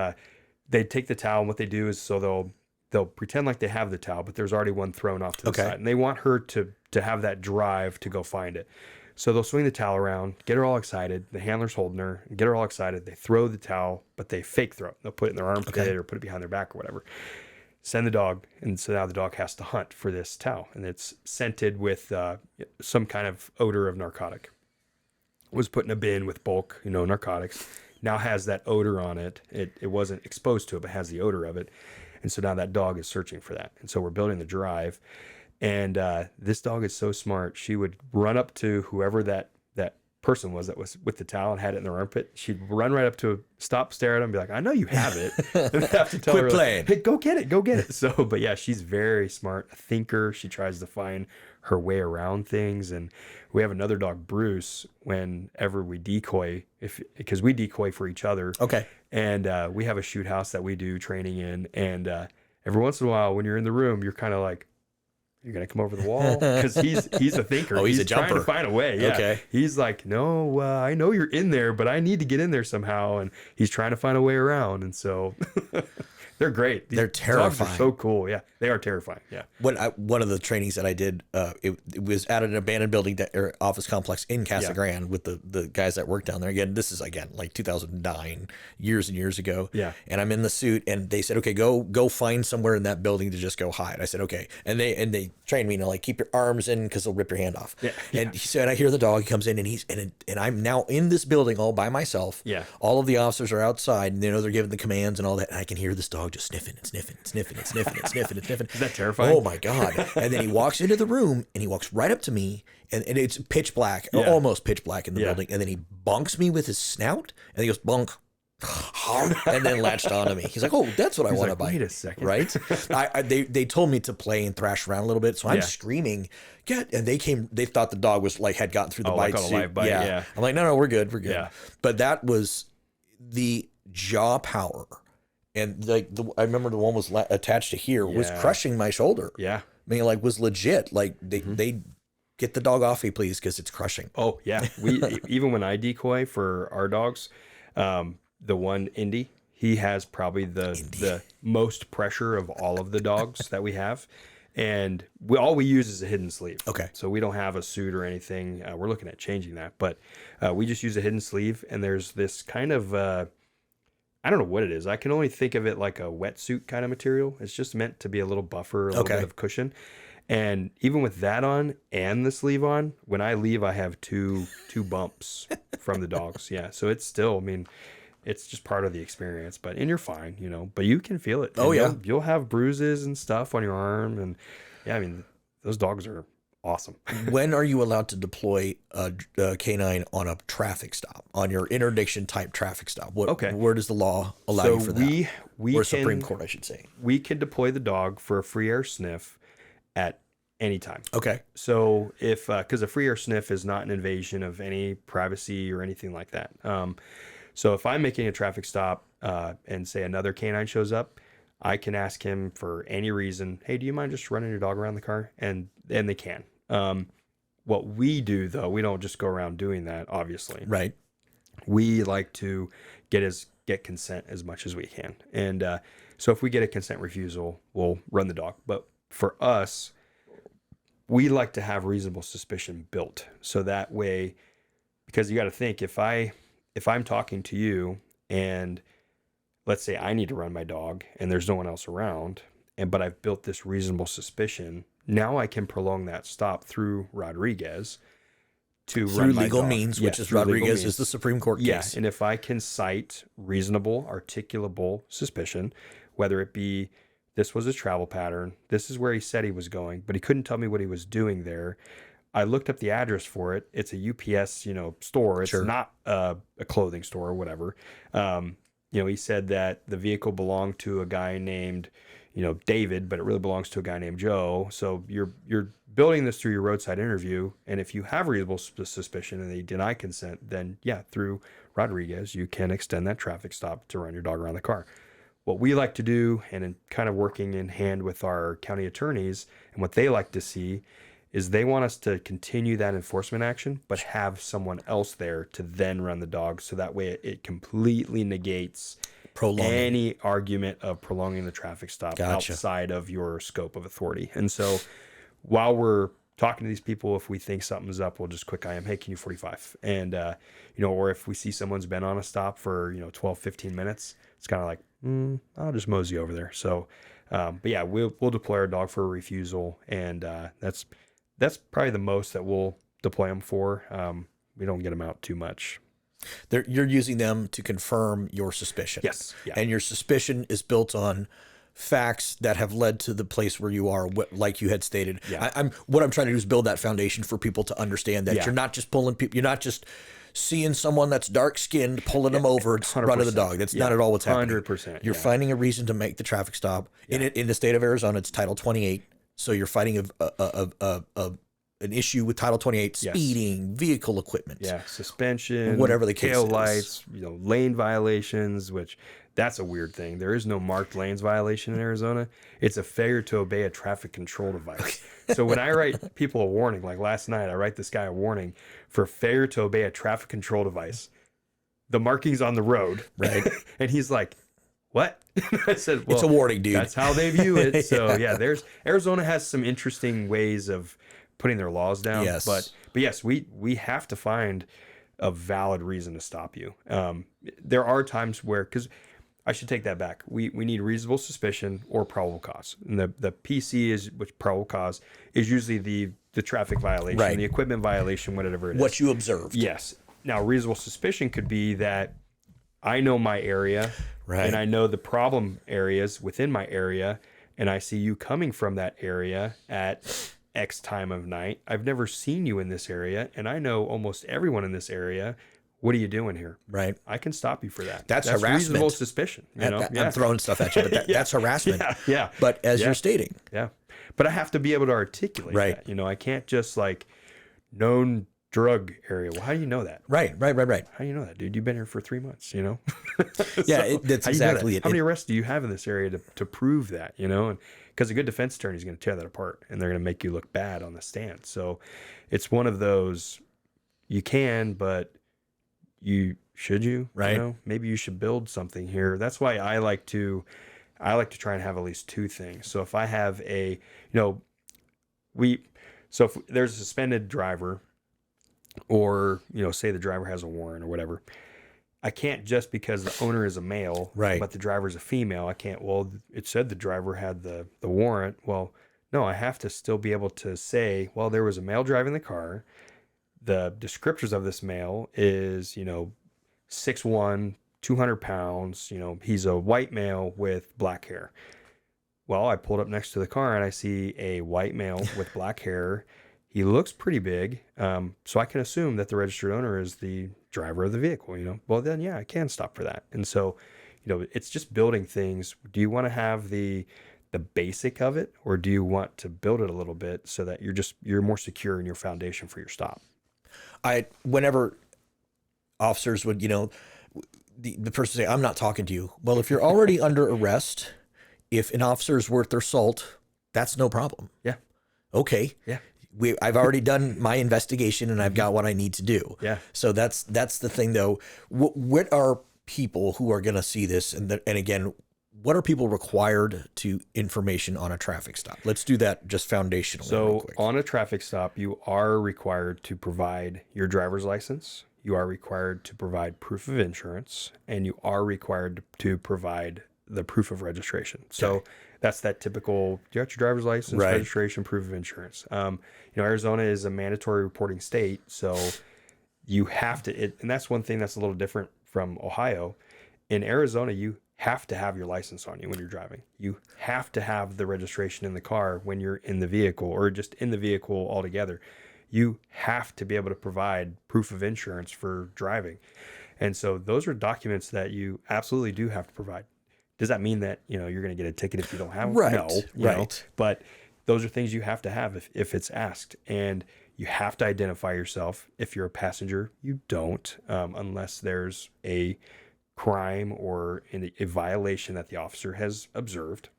they'd take the towel, and what they do is they'll pretend like they have the towel, but there's already one thrown off to the side. And they want her to have that drive to go find it. So they'll swing the towel around, get her all excited. The handler's holding her, get her all excited. They throw the towel, but they fake throw it. They'll put it in their armpit or put it behind their back or whatever. Send the dog. And so now the dog has to hunt for this towel. And it's scented with some kind of odor of narcotic. It was put in a bin with bulk, narcotics. Now has that odor on it. It wasn't exposed to it, but has the odor of it. And so now that dog is searching for that. And so we're building the drive. And this dog is so smart. She would run up to whoever that person was that was with the towel and had it in their armpit, she'd run right up to him, stop, stare at him, and be like, I know you have it. And I have to tell Quit her, playing. like, hey, go get it, go get it. So, but yeah, she's very smart, a thinker. She tries to find her way around things. And we have another dog, Bruce, whenever we decoy, because we decoy for each other. Okay. And we have a shoot house that we do training in. And every once in a while, when you're in the room, you're kind of like, you're gonna come over the wall, because he's a thinker. Oh, he's a jumper. Trying to find a way. Yeah. Okay. He's like, no, I know you're in there, but I need to get in there somehow, and he's trying to find a way around. And so they're great. They're terrifying. Dogs are so cool. Yeah, they are terrifying. Yeah. One of the trainings that I did, it was at an abandoned building or office complex in Casa Grande with the guys that work down there. Again, this is like 2009, years and years ago. Yeah. And I'm in the suit, and they said, okay, go find somewhere in that building to just go hide. I said, okay. And they trained me to like keep your arms in because they'll rip your hand off. Yeah. And he said, I hear the dog. He comes in, and I'm now in this building all by myself. Yeah. All of the officers are outside, and they're giving the commands and all that. And I can hear this dog just sniffing and sniffing and sniffing and sniffing and sniffing and sniffing. Is that terrifying? Oh my God. And then he walks into the room, and he walks right up to me, and it's pitch black, or almost pitch black in the building. And then he bonks me with his snout, and he goes, bonk. And then latched onto me. He's like, oh, that's what I want to bite. Wait a second. Right? They told me to play and thrash around a little bit. So I'm screaming, and they thought the dog was like, had gotten through the bite. Like on a live bite, yeah. I'm like, no, we're good. We're good. Yeah. But that was the jaw power. And like, I remember the one was attached to here was crushing my shoulder. Yeah. I mean, like, was legit. Like, they get the dog off me, please, because it's crushing. Oh yeah. We even when I decoy for our dogs, the one Indy, he has probably the most pressure of all of the dogs that we have, and all we use is a hidden sleeve. Okay. So we don't have a suit or anything. We're looking at changing that, but we just use a hidden sleeve, and there's this kind of I don't know what it is. I can only think of it like a wetsuit kind of material. It's just meant to be a little buffer, a little bit of cushion. And even with that on and the sleeve on, when I leave, I have two bumps from the dogs. Yeah. So it's still, I mean, it's just part of the experience, and you're fine, but you can feel it. Oh, yeah. You'll have bruises and stuff on your arm. And yeah, I mean, those dogs are awesome. When are you allowed to deploy a K-9 on a traffic stop, on your interdiction type traffic stop? Where does the law allow you for that? Or Supreme Court, I should say. We can deploy the dog for a free air sniff at any time. Okay. So if, because a free air sniff is not an invasion of any privacy or anything like that. So if I'm making a traffic stop and say another canine shows up, I can ask him for any reason, hey, do you mind just running your dog around the car? And they can. What we do, though, we don't just go around doing that, obviously. Right. We like to get consent as much as we can. And so if we get a consent refusal, we'll run the dog. But for us, we like to have reasonable suspicion built. So that way, because you got to think, if I'm talking to you and let's say I need to run my dog and there's no one else around, but I've built this reasonable suspicion, now I can prolong that stop through Rodriguez to run my legal dog. means, which is Rodriguez is the Supreme Court case. Yeah, and if I can cite reasonable, articulable suspicion, whether it be this was a travel pattern, this is where he said he was going, but he couldn't tell me what he was doing there. I looked up the address for it. It's a UPS, store. It's not a clothing store or whatever. He said that the vehicle belonged to a guy named, David, but it really belongs to a guy named Joe. So you're building this through your roadside interview. And if you have reasonable suspicion and they deny consent, then through Rodriguez, you can extend that traffic stop to run your dog around the car. What we like to do, and in kind of working in hand with our county attorneys, and what they like to see is they want us to continue that enforcement action, but have someone else there to then run the dog. So that way it completely negates any argument of prolonging the traffic stop outside of your scope of authority. And so while we're talking to these people, if we think something's up, we'll just quick IM, hey, can you 45? And, or if we see someone's been on a stop for, 12, 15 minutes, it's kind of like, I'll just mosey over there. So, but yeah, we'll deploy our dog for a refusal. And that's probably the most that we'll deploy them for. We don't get them out too much. You're using them to confirm your suspicion. Yes. Yeah. And your suspicion is built on facts that have led to the place where you are, like you had stated. Yeah. What I'm trying to do is build that foundation for people to understand that you're not just pulling people, you're not just seeing someone that's dark skinned, pulling them over, and running the dog. That's not at all what's happening. 100%. You're finding a reason to make the traffic stop. In the state of Arizona, it's Title 28. So you're fighting an issue with Title 28, speeding, vehicle equipment. Yeah, suspension, whatever the case tail is. lights, lane violations, which that's a weird thing. There is no marked lanes violation in Arizona. It's a failure to obey a traffic control device. So when I write people a warning, like last night, I write this guy a warning for failure to obey a traffic control device. The marking's on the road, right? And he's like, "What?" I said, "Well, it's a warning, dude. That's how they view it." So there's Arizona has some interesting ways of putting their laws down. Yes. But yes, we have to find a valid reason to stop you. There are times where, because I should take that back. We need reasonable suspicion or probable cause. And the PC is, which probable cause is usually the traffic violation, the equipment violation, whatever it is. What you observed. Yes. Now, reasonable suspicion could be that I know my area and I know the problem areas within my area, and I see you coming from that area at X time of night. I've never seen you in this area, and I know almost everyone in this area. What are you doing here? Right. I can stop you for that. That's harassment. Reasonable suspicion. I'm throwing stuff at you, but that's harassment. Yeah. But as you're stating. Yeah. But I have to be able to articulate that. I can't just like known drug area. Well, how do you know that? Right. How do you know that, dude? You've been here for 3 months, So, that's exactly it. How many arrests do you have in this area to prove that, And because a good defense attorney is going to tear that apart, and they're going to make you look bad on the stand. So it's one of those, you can, but should you? Right. Maybe you should build something here. That's why I like to try and have at least two things. So if I have if there's a suspended driver, or say the driver has a warrant or whatever, I can't, just because the owner is a male, but the driver's a female, I can't, well, it said the driver had the warrant. Well, no, I have to still be able to say, well, there was a male driving the car. The descriptors of this male is, 6'1", 200 pounds. He's a white male with black hair. Well, I pulled up next to the car and I see a white male with black hair. He looks pretty big. So I can assume that the registered owner is the driver of the vehicle, Well, then, I can stop for that. And so, it's just building things. Do you want to have the basic of it, or do you want to build it a little bit so that you're more secure in your foundation for your stop? Whenever officers would, the person say, "I'm not talking to you." Well, if you're already under arrest, if an officer is worth their salt, that's no problem. Yeah. Okay. Yeah. I've already done my investigation and I've got what I need to do. Yeah. So that's the thing, though. What are people who are going to see this? And again, what are people required to information on a traffic stop? Let's do that just foundationally. So on a traffic stop, you are required to provide your driver's license. You are required to provide proof of insurance, and you are required to provide the proof of registration. So that's that typical, you got your driver's license, registration, proof of insurance. Arizona is a mandatory reporting state, so you have to, and that's one thing that's a little different from Ohio. In Arizona, you have to have your license on you when you're driving. You have to have the registration in the car when you're in the vehicle, or just in the vehicle altogether. You have to be able to provide proof of insurance for driving. And so those are documents that you absolutely do have to provide. Does that mean that, you're going to get a ticket if you don't have one? No. Right. But those are things you have to have if it's asked. And you have to identify yourself. If you're a passenger, you don't, unless there's a crime or a violation that the officer has observed.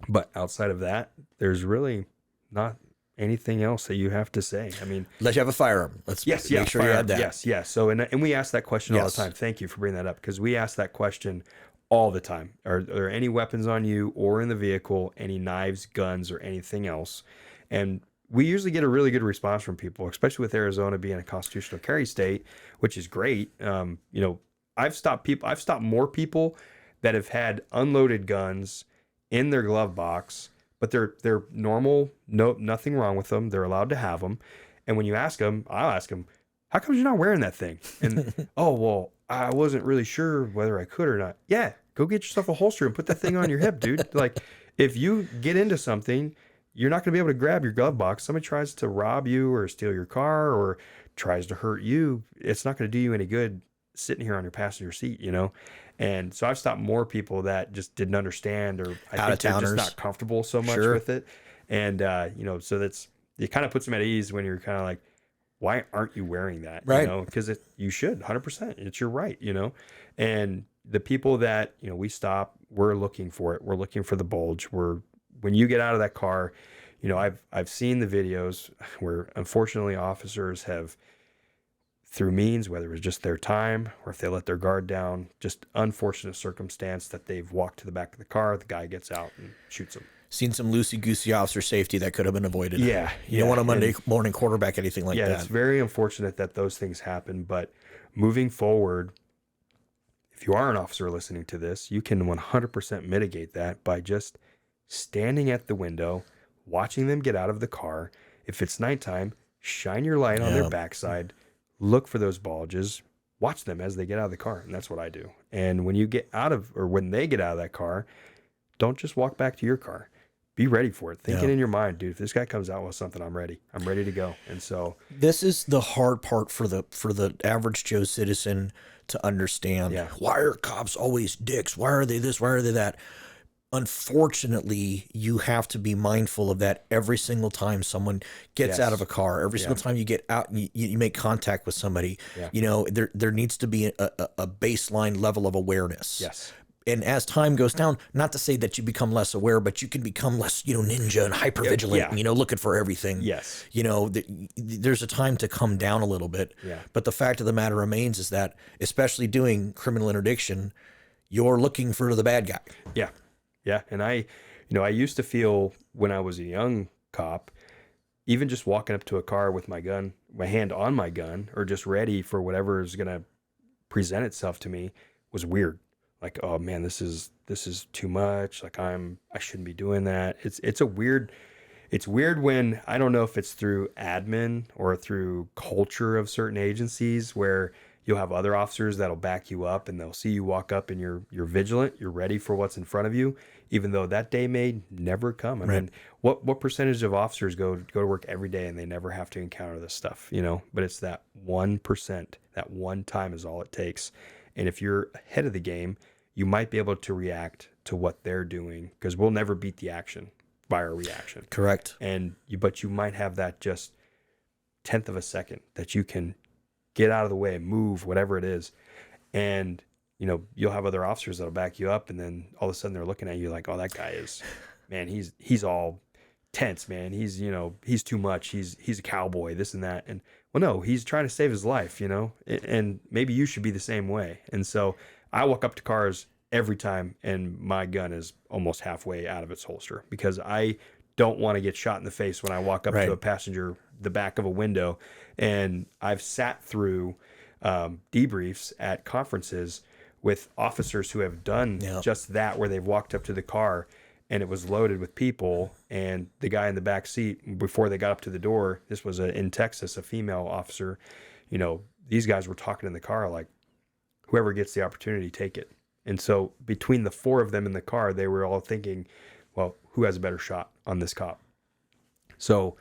But outside of that, there's really not anything else that you have to say. I mean, unless you have a firearm. Let's make sure you add that. Yes. So, and we ask that question all the time. Thank you for bringing that up, because we ask that question all the time. Are there any weapons on you or in the vehicle, any knives, guns, or anything else? And we usually get a really good response from people, especially with Arizona being a constitutional carry state, which is great. I've stopped more people that have had unloaded guns in their glove box, but they're normal, nothing wrong with them. They're allowed to have them. And when you ask them, I'll ask them, "How come you're not wearing that thing?" And, "Oh, well, I wasn't really sure whether I could or not." Yeah, go get yourself a holster and put that thing on your hip, dude. Like, if you get into something, you're not going to be able to grab your glove box. Somebody tries to rob you or steal your car or tries to hurt you. It's not going to do you any good sitting here on your passenger seat, you know? And so I've stopped more people that just didn't understand, or I think they're just not comfortable so much with it. And, you know, so it kind of puts them at ease when you're kind of like, why aren't you wearing that? Right. You know, because you should, 100%. It's your right, you know? And the people that, you know, we stop, we're looking for it. We're looking for the bulge. When you get out of that car, you know, I've seen the videos where unfortunately officers have, through means, whether it was just their time or if they let their guard down, just unfortunate circumstance that they've walked to the back of the car, the guy gets out and shoots them. Seen some loosey-goosey officer safety that could have been avoided. Yeah. You don't want a Monday morning quarterback anything like that. Yeah, it's very unfortunate that those things happen, but moving forward, if you are an officer listening to this, you can 100% mitigate that by just standing at the window, watching them get out of the car. If it's nighttime, shine your light on their backside, look for those bulges, watch them as they get out of the car. And that's what I do. And when when they get out of that car, don't just walk back to your car. Be ready for it. Think it in your mind, dude. If this guy comes out with something, I'm ready. I'm ready to go. And so this is the hard part for the average Joe citizen to understand. Yeah. Why are cops always dicks? Why are they this? Why are they that? Unfortunately, you have to be mindful of that every single time someone gets out of a car, every single time you get out and you make contact with somebody. You know, there needs to be a baseline level of awareness. Yes. And as time goes down, not to say that you become less aware, but you can become less, you know, ninja and hyper vigilant, you know, looking for everything. Yes. You know, there's a time to come down a little bit. Yeah. But the fact of the matter remains is that, especially doing criminal interdiction, you're looking for the bad guy. Yeah. Yeah. And I used to feel when I was a young cop, even just walking up to a car with my gun, my hand on my gun, or just ready for whatever is going to present itself to me was weird. Like, oh man, this is too much. Like I shouldn't be doing that. It's weird when, I don't know if it's through admin or through culture of certain agencies where you'll have other officers that'll back you up and they'll see you walk up and you're vigilant, you're ready for what's in front of you, even though that day may never come. I mean, what percentage of officers go to work every day and they never have to encounter this stuff, you know? But it's that 1%, that one time is all it takes. And if you're ahead of the game, you might be able to react to what they're doing, because we'll never beat the action by our reaction. Correct. But you might have that just 10th of a second that you can get out of the way, move, whatever it is. And, you know, you'll have other officers that'll back you up, and then all of a sudden they're looking at you like, oh, that guy is, man, he's all tense, man. He's, you know, he's too much. He's a cowboy, this and that. And well, no, he's trying to save his life, you know, and maybe you should be the same way. And so I walk up to cars every time and my gun is almost halfway out of its holster, because I don't want to get shot in the face when I walk up to a passenger, the back of a window. And I've sat through debriefs at conferences with officers who have done just that, where they've walked up to the car and it was loaded with people, and the guy in the back seat, before they got up to the door, this was in Texas, a female officer, you know, these guys were talking in the car like, whoever gets the opportunity, take it. And so between the four of them in the car, they were all thinking, well, who has a better shot on this cop? So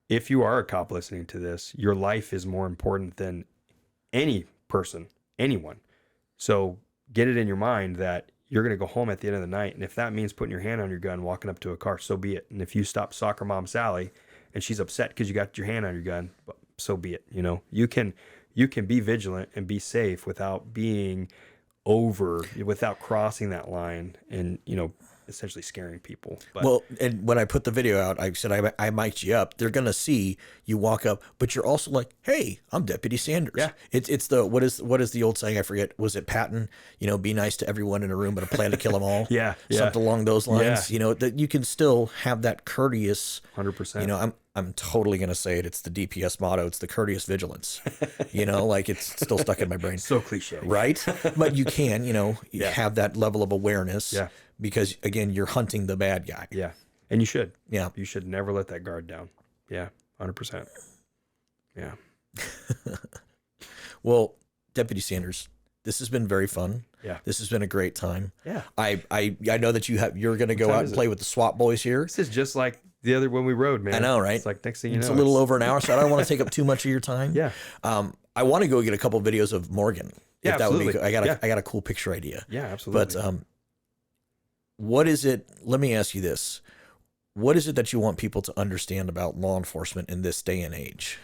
if you are a cop listening to this, your life is more important than any person, anyone. So get it in your mind that you're going to go home at the end of the night. And if that means putting your hand on your gun, walking up to a car, so be it. And if you stop soccer mom Sally and she's upset because you got your hand on your gun, so be it. You know, you can be vigilant and be safe without being without crossing that line and, you know, essentially scaring people. But, well, and when I put the video out, I said I mic'd you up. They're gonna see you walk up, but you're also like, "Hey, I'm Deputy Sanders." Yeah. It's the what is the old saying? I forget. Was it Patton? You know, be nice to everyone in a room, but a plan to kill them all. Yeah. Something along those lines. Yeah. You know, that you can still have that courteous. 100%. You know, I'm totally gonna say it. It's the DPS motto. It's the courteous vigilance. You know, like it's still stuck in my brain. So cliche, right? But you can, you know, have that level of awareness. Yeah. Because again, you're hunting the bad guy. Yeah. And you should. Yeah. You should never let that guard down. Yeah. 100%. Yeah. Well, Deputy Sanders, this has been very fun. Yeah. This has been a great time. Yeah. I know that you're going to go time out is and play with the SWAT boys here. This is just like the other when we rode, man. I know, right? It's like next thing you know, It's a little over an hour, so I don't want to take up too much of your time. Yeah. I want to go get a couple of videos of Morgan. Yeah, if that would be absolutely. I got a cool picture idea. Yeah, absolutely. But what is it? Let me ask you this: what is it that you want people to understand about law enforcement in this day and age?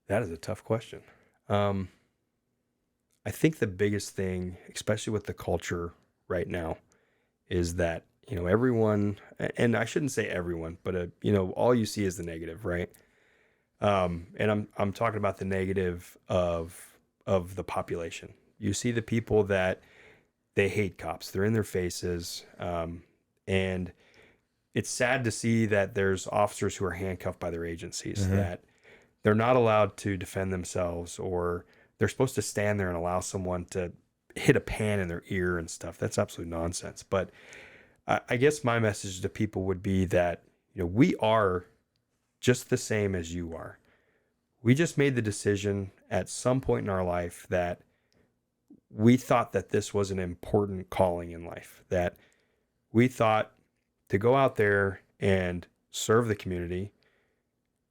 That is a tough question. I think the biggest thing, especially with the culture right now, is that, you know, everyone, and I shouldn't say everyone, but you know, all you see is the negative, right? And I'm talking about the negative of the population. You see the people that they hate cops. They're in their faces, and it's sad to see that there's officers who are handcuffed by their agencies, that they're not allowed to defend themselves, or they're supposed to stand there and allow someone to hit a pan in their ear and stuff. That's absolute nonsense. But I guess my message to people would be that, you know, we are just the same as you are. We just made the decision at some point in our life that we thought that this was an important calling in life, that we thought to go out there and serve the community,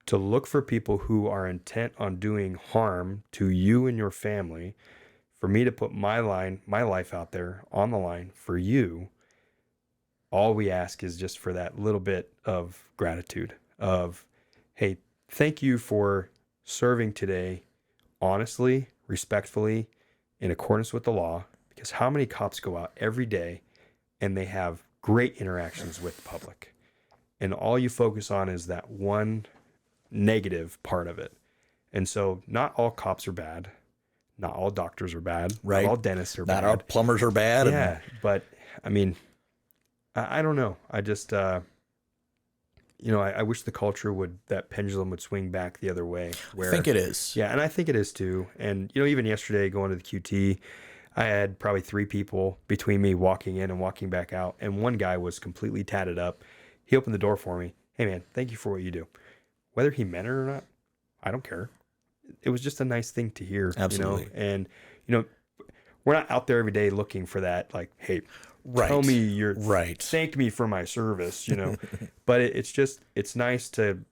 to look for people who are intent on doing harm to you and your family, for me to put my life out there on the line for you. All we ask is just for that little bit of gratitude of, hey, thank you for serving today honestly, respectfully, in accordance with the law, because how many cops go out every day and they have great interactions with the public, and all you focus on is that one negative part of it. And so not all cops are bad. Not all doctors are bad. Right. Not all dentists are bad. Not all plumbers are bad. Yeah. But I mean, I don't know. I just, you know, I wish the culture that pendulum would swing back the other way. Where, I think it is. Yeah. And I think it is too. And, you know, even yesterday going to the QT, I had probably 3 people between me walking in and walking back out. And one guy was completely tatted up. He opened the door for me. Hey man, thank you for what you do. Whether he meant it or not, I don't care. It was just a nice thing to hear. Absolutely. You know? And, you know, we're not out there every day looking for that, like, hey, Right. tell me you're right. Thank me for my service, you know. But it's nice to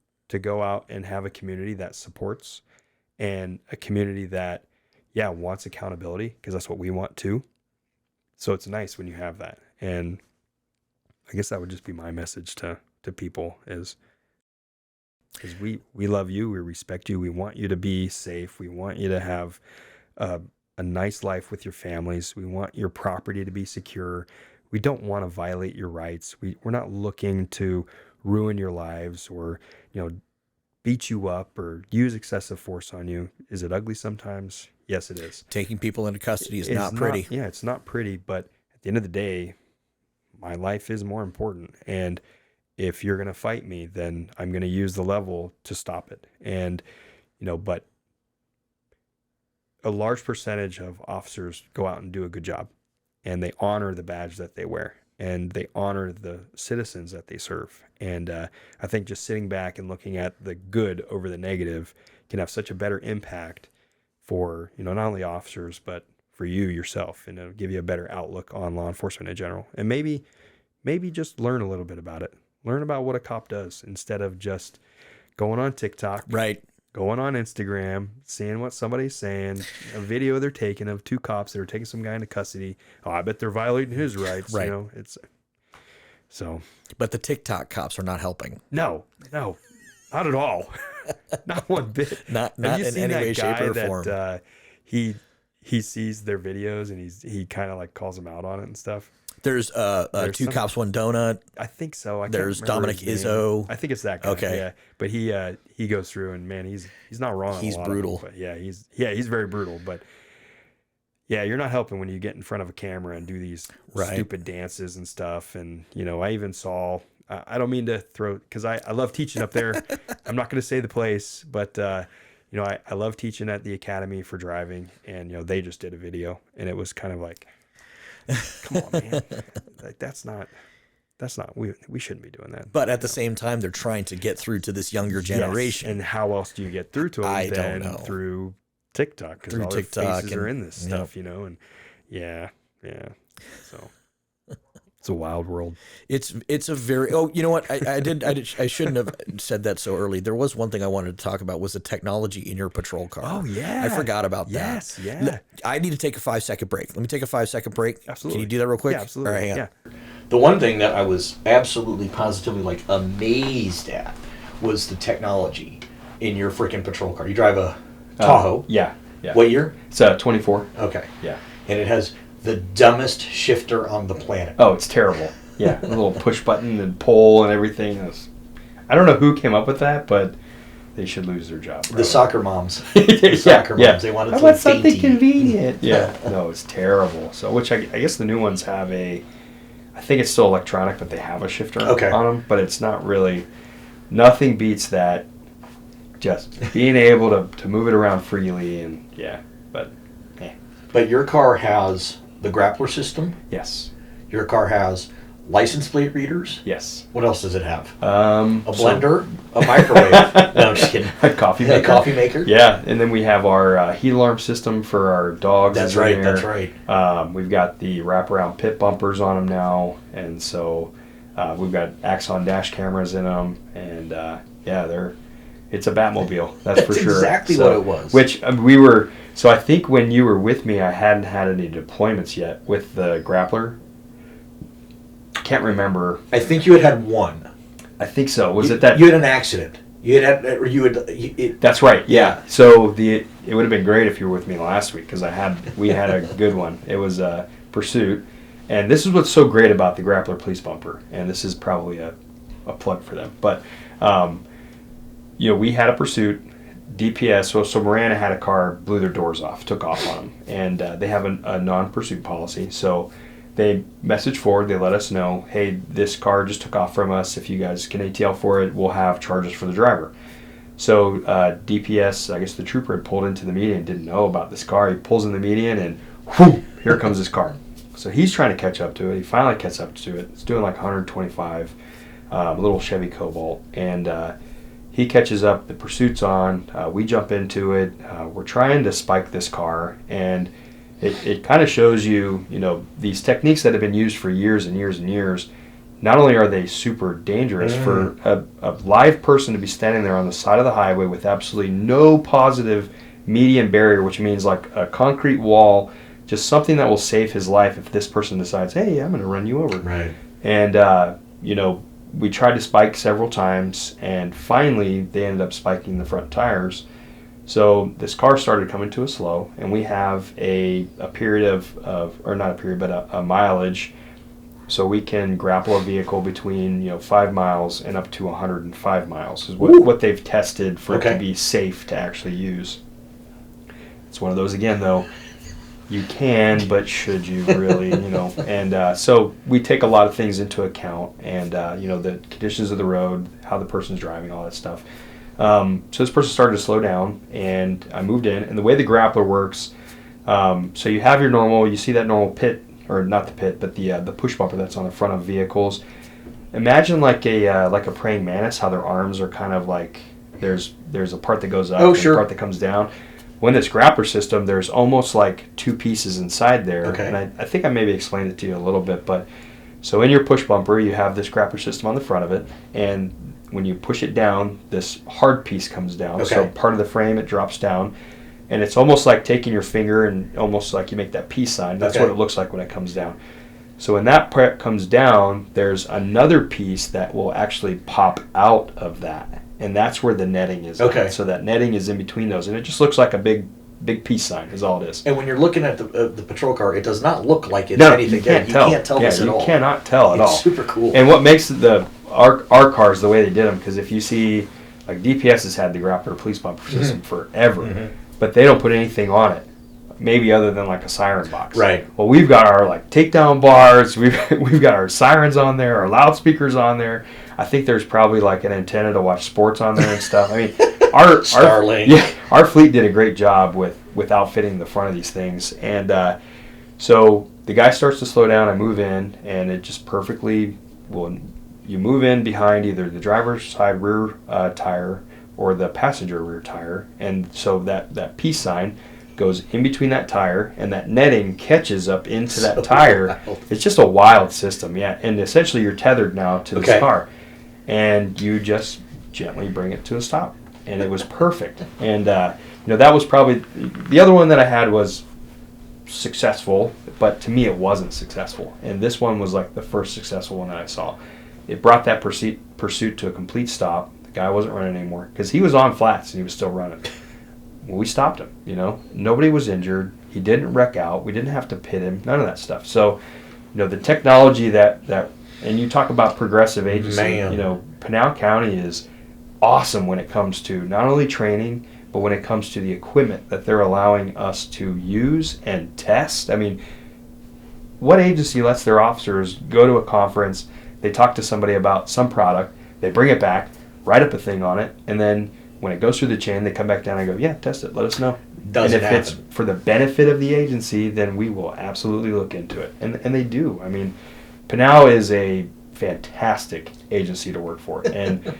go out and have a community that supports, and a community that, yeah, wants accountability, because that's what we want too. So it's nice when you have that. And I guess that would just be my message to people is we love you, we respect you, we want you to be safe, we want you to have a nice life with your families, we want your property to be secure, we don't want to violate your rights, we're not looking to ruin your lives or, you know, beat you up or use excessive force on you. Is it ugly sometimes? Yes, it is. Taking people into custody is not pretty. Yeah, it's not pretty, but at the end of the day, my life is more important. And if you're going to fight me, then I'm going to use the level to stop it. And, you know, but a large percentage of officers go out and do a good job, and they honor the badge that they wear, and they honor the citizens that they serve. And I think just sitting back and looking at the good over the negative can have such a better impact for, you know, not only officers, but for you yourself, and it'll give you a better outlook on law enforcement in general. And maybe just learn a little bit about it. Learn about what a cop does instead of just going on TikTok, Right. going on Instagram, seeing what somebody's saying, a video they're taking of 2 cops that are taking some guy into custody. Oh, I bet they're violating his rights. Right. You know, it's so. But the TikTok cops are not helping. No, not at all. Not one bit. Not Have you in seen any that way, shape, guy or that, form. He sees their videos and he kind of like calls them out on it and stuff. There's 2 cops, 1 donut. I think so. There's can't remember Dominic his name. Izzo. I think it's that guy. Okay. Yeah. But he goes through, and man, he's not wrong. on He's a lot of brutal. them, but yeah, he's very brutal. But yeah, you're not helping when you get in front of a camera and do these Right. stupid dances and stuff. And you know, I even saw. I don't mean to throw, because I love teaching up there. I'm not going to say the place, but you know, I love teaching at the Academy for Driving, and you know, they just did a video, and it was kind of like, come on, man, like that's not we shouldn't be doing that. But at the same time, they're trying to get through to this younger generation. Yes. And how else do you get through to them I don't than know. through TikTok because Through all their TikTok faces are and- in this stuff, you know, and yeah. So it's a wild world. It's a very you know what I shouldn't have said that so early. There was one thing I wanted to talk about was the technology in your patrol car. Oh, yeah. I forgot about Yes, that. yeah. I need to take a 5-second break. Let me take a 5-second break. Absolutely. Can you do that real quick? Yeah, absolutely. All right, hang on. Yeah. The one thing that I was absolutely positively like amazed at was the technology in your freaking patrol car. You drive a Tahoe. Yeah. What year? It's 24. Okay. Yeah. And it has the dumbest shifter on the planet. Oh, it's terrible. Yeah, a little push button and pull and everything. I don't know who came up with that, but they should lose their job. The soccer moms. The soccer moms. They wanted I to want look something dainty. convenient. Yeah. No, it's terrible. So, which I guess the new ones have I think it's still electronic, but they have a shifter on them. But it's not really. Nothing beats that. Just being able to move it around freely and but. But your car has the grappler system. Yes. Your car has license plate readers. Yes. What else does it have? A Blender, a microwave. No, I'm just kidding. A coffee maker. A coffee maker. Yeah, and then we have our heat alarm system for our dogs. That's right. That's right. We've got the wraparound pit bumpers on them now, and so we've got Axon dash cameras in them, and it's a Batmobile. That's for sure. Exactly what it was. Which we were. So I think when you were with me, I hadn't had any deployments yet with the grappler. Can't remember. I think you had one. I think so. Was it that you had an accident? That's right. Yeah. So it would have been great if you were with me last week because we had a good one. It was a Pursuit, and this is what's so great about the Grappler Police Bumper, and this is probably a plug for them. But we had a Pursuit. DPS, so Marana had a car, blew their doors off, took off on them, and they have a non-pursuit policy. So they message forward, they let us know, hey, this car just took off from us. If you guys can ATL for it, we'll have charges for the driver. So DPS, I guess the trooper had pulled into the median, didn't know about this car. He pulls in the median, and whoo, here comes this car. So he's trying to catch up to it. He finally catches up to it. It's doing like 125, a little Chevy Cobalt, and he catches up, the Pursuit's on, we jump into it, we're trying to spike this car, and it kind of shows you, these techniques that have been used for years and years and years, not only are they super dangerous for a live person to be standing there on the side of the highway with absolutely no positive median barrier, which means like a concrete wall, just something that will save his life if this person decides, hey, I'm going to run you over. Right. And, we tried to spike several times, and finally they ended up spiking the front tires. So this car started coming to a slow, and we have a period or not a period, but a mileage. So we can grapple a vehicle between 5 miles and up to 105 miles is what they've tested for it to be safe to actually use. It's one of those again though. You can, but should you really, And so we take a lot of things into account, and the conditions of the road, how the person's driving, all that stuff. So this person started to slow down, and I moved in. And the way the grappler works, so you have you see that normal pit, or not the pit, but the push bumper that's on the front of vehicles. Imagine like a praying mantis, how their arms are kind of like there's a part that goes up, and a part that comes down. When this grappler system, there's almost like two pieces inside there. Okay. And I think I maybe explained it to you a little bit, but so in your push bumper, you have this grappler system on the front of it, and when you push it down, this hard piece comes down. Okay. So part of the frame, it drops down, and it's almost like taking your finger and almost like you make that peace sign. That's what it looks like when it comes down. So when that part comes down, there's another piece that will actually pop out of that. And that's where the netting is. Okay. So that netting is in between those, and it just looks like a big peace sign is all it is. And when you're looking at the patrol car, it does not look like it's anything. You can't tell this at all. You cannot tell at all. It's super cool. And what makes our cars the way they did them, because if you see, like DPS has had the Grappler Police Bumper system forever, but they don't put anything on it. Maybe other than like a siren box. Right. Well, we've got our like takedown bars. We've got our sirens on there, our loudspeakers on there. I think there's probably like an antenna to watch sports on there and stuff. I mean, our fleet did a great job with outfitting the front of these things. And so the guy starts to slow down. I move in, and it just perfectly you move in behind either the driver's side rear tire or the passenger rear tire, and so that peace sign goes in between that tire, and that netting catches up into that tire. Wild. It's just a wild system, yeah. And essentially, you're tethered now to this Okay. car, and you just gently bring it to a stop, and it was perfect. And that was probably the other one that I had was successful, but to me it wasn't successful. And this one was like the first successful one that I saw. It brought that pursuit to a complete stop. The guy wasn't running anymore because he was on flats and he was still running. We stopped him, Nobody was injured. He didn't wreck out. We didn't have to pit him. None of that stuff. So, the technology that and you talk about progressive agency. Man. Pinal County is awesome when it comes to not only training, but when it comes to the equipment that they're allowing us to use and test. I mean, what agency lets their officers go to a conference, they talk to somebody about some product, they bring it back, write up a thing on it, and then when it goes through the chain, they come back down and go, yeah, test it, let us know. Doesn't and if happen. it's for the benefit of the agency, then we will absolutely look into it. And they do. I mean, Pinal is a fantastic agency to work for. And,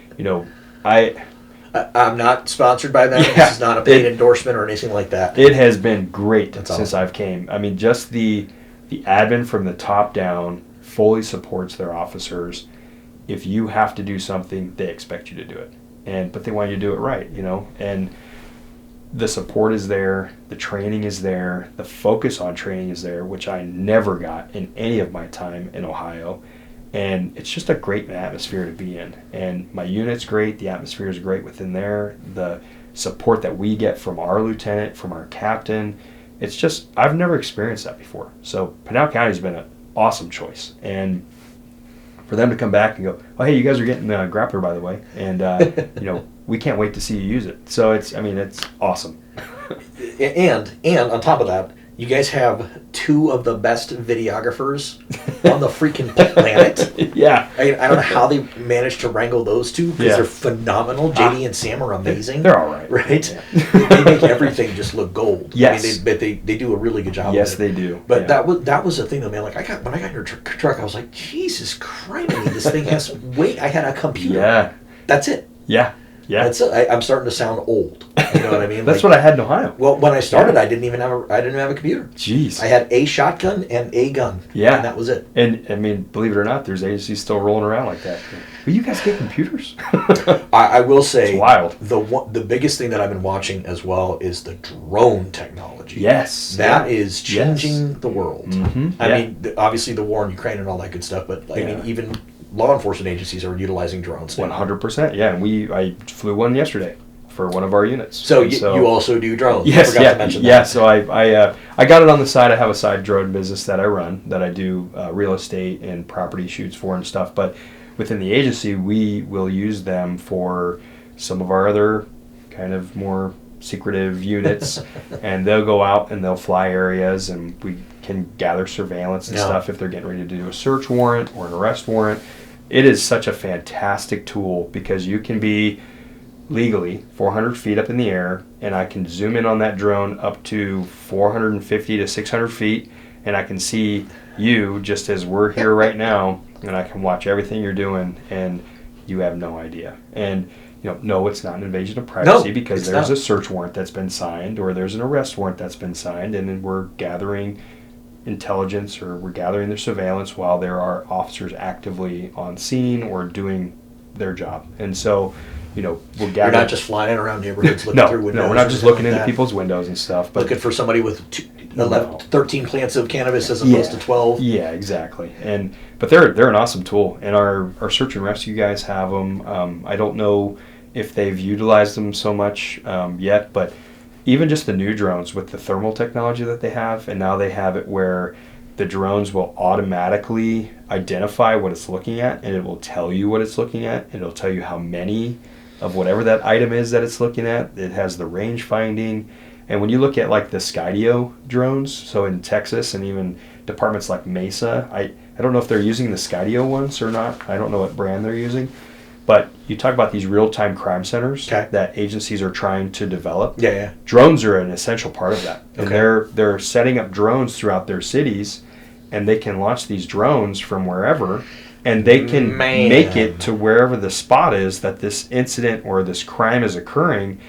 I'm not sponsored by them. Yeah, This is not a paid endorsement or anything like that. it has been great That's since awesome. I've came. I mean, just the admin from the top down fully supports their officers. If you have to do something, they expect you to do it. But they want you to do it right, and the support is there, the training is there, the focus on training is there, which I never got in any of my time in Ohio. And it's just a great atmosphere to be in. And my unit's great, the atmosphere is great within there, the support that we get from our lieutenant, from our captain, it's just, I've never experienced that before. So Pinal County's been an awesome choice. And for them to come back and go, oh, hey, you guys are getting the grappler, by the way, and we can't wait to see you use it. So it's awesome. And on top of that, you guys have two of the best videographers on the freaking planet. Yeah. I don't know how they managed to wrangle those two because Yeah. they're phenomenal. JD and Sam are amazing. They're all right. Right? They make everything just look gold. Yes. I mean, but they do a really good job. Yes, with it. they do. But Yeah. that was the thing though, man. Like when I got in your truck, I was like, Jesus Christ! This thing has weight. I had a computer. Yeah. That's it. Yeah. Yeah. That's it. I'm starting to sound old. You know what I mean? That's what I had in Ohio. Well, when I started, I didn't even have a computer. Jeez. I had a shotgun and a gun. Yeah. And that was it. And I mean, believe it or not, there's agencies still rolling around like that. Will you guys get computers? I will say, It's wild. The biggest thing that I've been watching as well is the drone technology. Yes. That Yeah. is changing the world. Mhm. I Yeah. mean, obviously the war in Ukraine and all that good stuff, but I mean, even law enforcement agencies are utilizing drones now. 100%. Yeah. And I flew one yesterday for one of our units. So, And you also do drones. Yes, I forgot yeah, to mention yeah. that. So I got it on the side. I have a side drone business that I run, that I do real estate and property shoots for and stuff. But within the agency, we will use them for some of our other kind of more secretive units, and they'll go out and they'll fly areas, and we can gather surveillance and Yeah. stuff if they're getting ready to do a search warrant or an arrest warrant. It is such a fantastic tool because you can be legally 400 feet up in the air, and I can zoom in on that drone up to 450 to 600 feet, and I can see you just as we're here right now, and I can watch everything you're doing, and you have no idea. And no, it's not an invasion of privacy because it's there's not. a search warrant that's been signed, or there's an arrest warrant that's been signed, and then we're gathering intelligence, or we're gathering their surveillance while there are officers actively on scene or doing their job. And so we'll gather. You're not just flying around neighborhoods looking through windows. No, we're not or just anything looking like into that. people's windows and stuff. But Looking for somebody with 11, No. 13 plants of cannabis as opposed to 12. Yeah, exactly. But they're an awesome tool, and our search and rescue guys have them. I don't know if they've utilized them so much yet, but even just the new drones with the thermal technology that they have, and now they have it where the drones will automatically identify what it's looking at, and it will tell you what it's looking at, and it'll tell you how many of whatever that item is that it's looking at. It has the range finding. And when you look at like the Skydio drones, so in Texas and even departments like Mesa, I don't know if they're using the Skydio ones or not. I don't know what brand they're using. But you talk about these real-time crime centers that agencies are trying to develop. Yeah. Drones are an essential part of that. And Okay. they're setting up drones throughout their cities, and they can launch these drones from wherever and they can make it to wherever the spot is that this incident or this crime is occurring.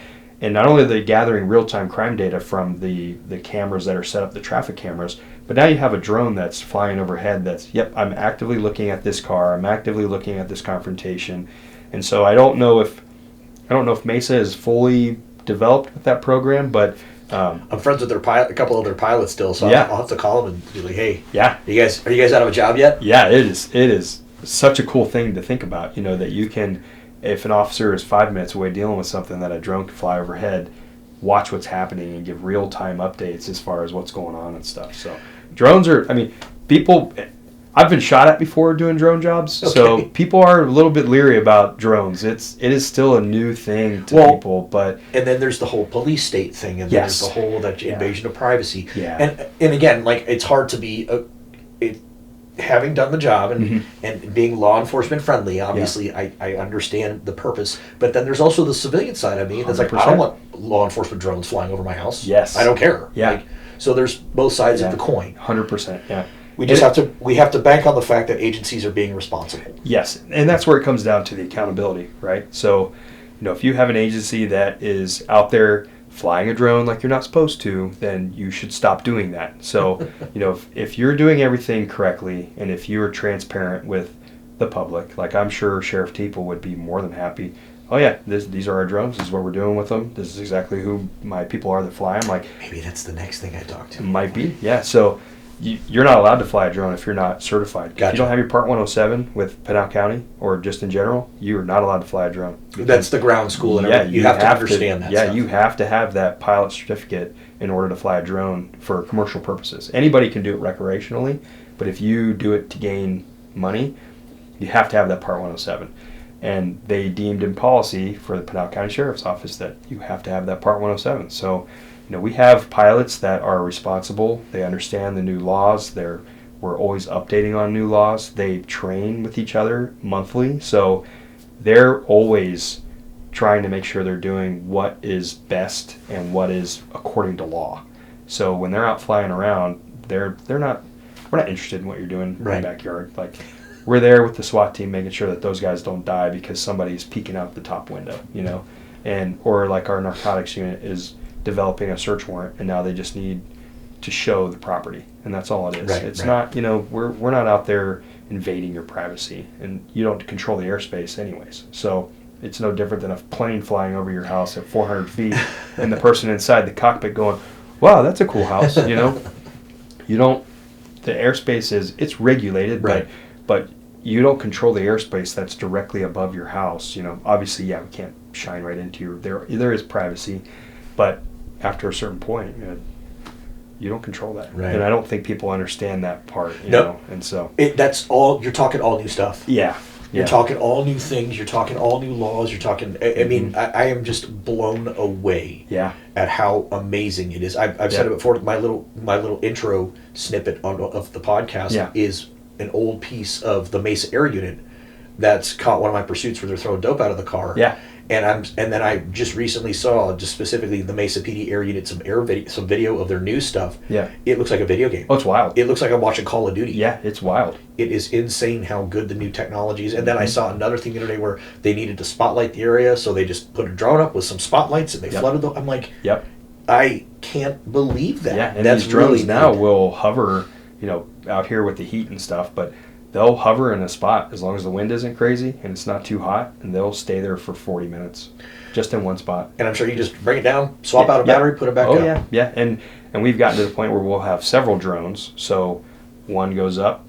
And not only are they gathering real-time crime data from the cameras that are set up, the traffic cameras, but now you have a drone that's flying overhead that's, yep, I'm actively looking at this car, I'm actively looking at this confrontation. And so I don't know if Mesa is fully developed with that program, but I'm friends with their pilot, a couple of their pilots still, so Yeah. I'll have to call them and be like, hey, yeah, are you guys out of a job yet? yeah, it is such a cool thing to think about, that you can, if an officer is 5 minutes away dealing with something, that a drone can fly overhead, watch what's happening and give real-time updates as far as what's going on and stuff. So drones are, people, I've been shot at before doing drone jobs, so people are a little bit leery about drones. It is still a new thing to people, but... And then there's the whole police state thing, and Yes. there's the whole invasion of privacy. Yeah. And again, like, it's hard to be... having done the job and being law enforcement friendly, obviously, I understand the purpose. But then there's also the civilian side of me that's like, I don't want law enforcement drones flying over my house. Yes. I don't care. Yeah. Like, so there's both sides of the coin. 100%, yeah. We just have to bank on the fact that agencies are being responsible. Yes, and that's where it comes down to the accountability, right? So, if you have an agency that is out there flying a drone like you're not supposed to, then you should stop doing that. So, if you're doing everything correctly and if you're transparent with the public, like I'm sure Sheriff Teeple would be more than happy. Oh yeah, these are our drones. This is what we're doing with them. This is exactly who my people are that fly them. Like, maybe that's the next thing I talk to. Might be, yeah. So you're not allowed to fly a drone if you're not certified. Gotcha. If you don't have your Part 107 with Pinal County or just in general, you are not allowed to fly a drone. That's the ground school, and yeah, you have to understand that. Yeah, stuff. you have to have that pilot certificate in order to fly a drone for commercial purposes. Anybody can do it recreationally, but if you do it to gain money, you have to have that Part 107. And they deemed in policy for the Pinal County Sheriff's Office that you have to have that Part 107. So, we have pilots that are responsible. They understand the new laws. We're always updating on new laws. They train with each other monthly. So they're always trying to make sure they're doing what is best and what is according to law. So when they're out flying around, we're not interested in what you're doing in the backyard. Like, we're there with the SWAT team making sure that those guys don't die because somebody's peeking out the top window, or like our narcotics unit is developing a search warrant and now they just need to show the property, and that's all it is. It's not, we're not out there invading your privacy, and you don't control the airspace anyways. So it's no different than a plane flying over your house at 400 feet and the person inside the cockpit going, wow, that's a cool house. You don't, the airspace it's regulated, but you don't control the airspace that's directly above your house. Obviously, we can't shine right into there is privacy, but after a certain point, you don't control that. Right. And I don't think people understand that part, and so. That's all, you're talking all new stuff. Yeah. You're talking all new things, you're talking all new laws, you're talking, I mean, I am just blown away at how amazing it is. I've said it before, my little intro snippet of the podcast is an old piece of the Mesa Air Unit that's caught one of my pursuits where they're throwing dope out of the car. Yeah. And then I just recently saw, just specifically the Mesa PD Air Unit, some video of their new stuff. Yeah. It looks like a video game. Oh, it's wild. It looks like I'm watching Call of Duty. Yeah, it's wild. It is insane how good the new technology is. And then I saw another thing the other day where they needed to spotlight the area, so they just put a drone up with some spotlights and they flooded the. I'm like, I can't believe that. Yeah, and that's these drones really now will hover, out here with the heat and stuff, but they'll hover in a spot as long as the wind isn't crazy and it's not too hot, and they'll stay there for 40 minutes just in one spot. And I'm sure you just bring it down, swap out a battery, put it back up. Oh, yeah. And we've gotten to the point where we'll have several drones. So one goes up,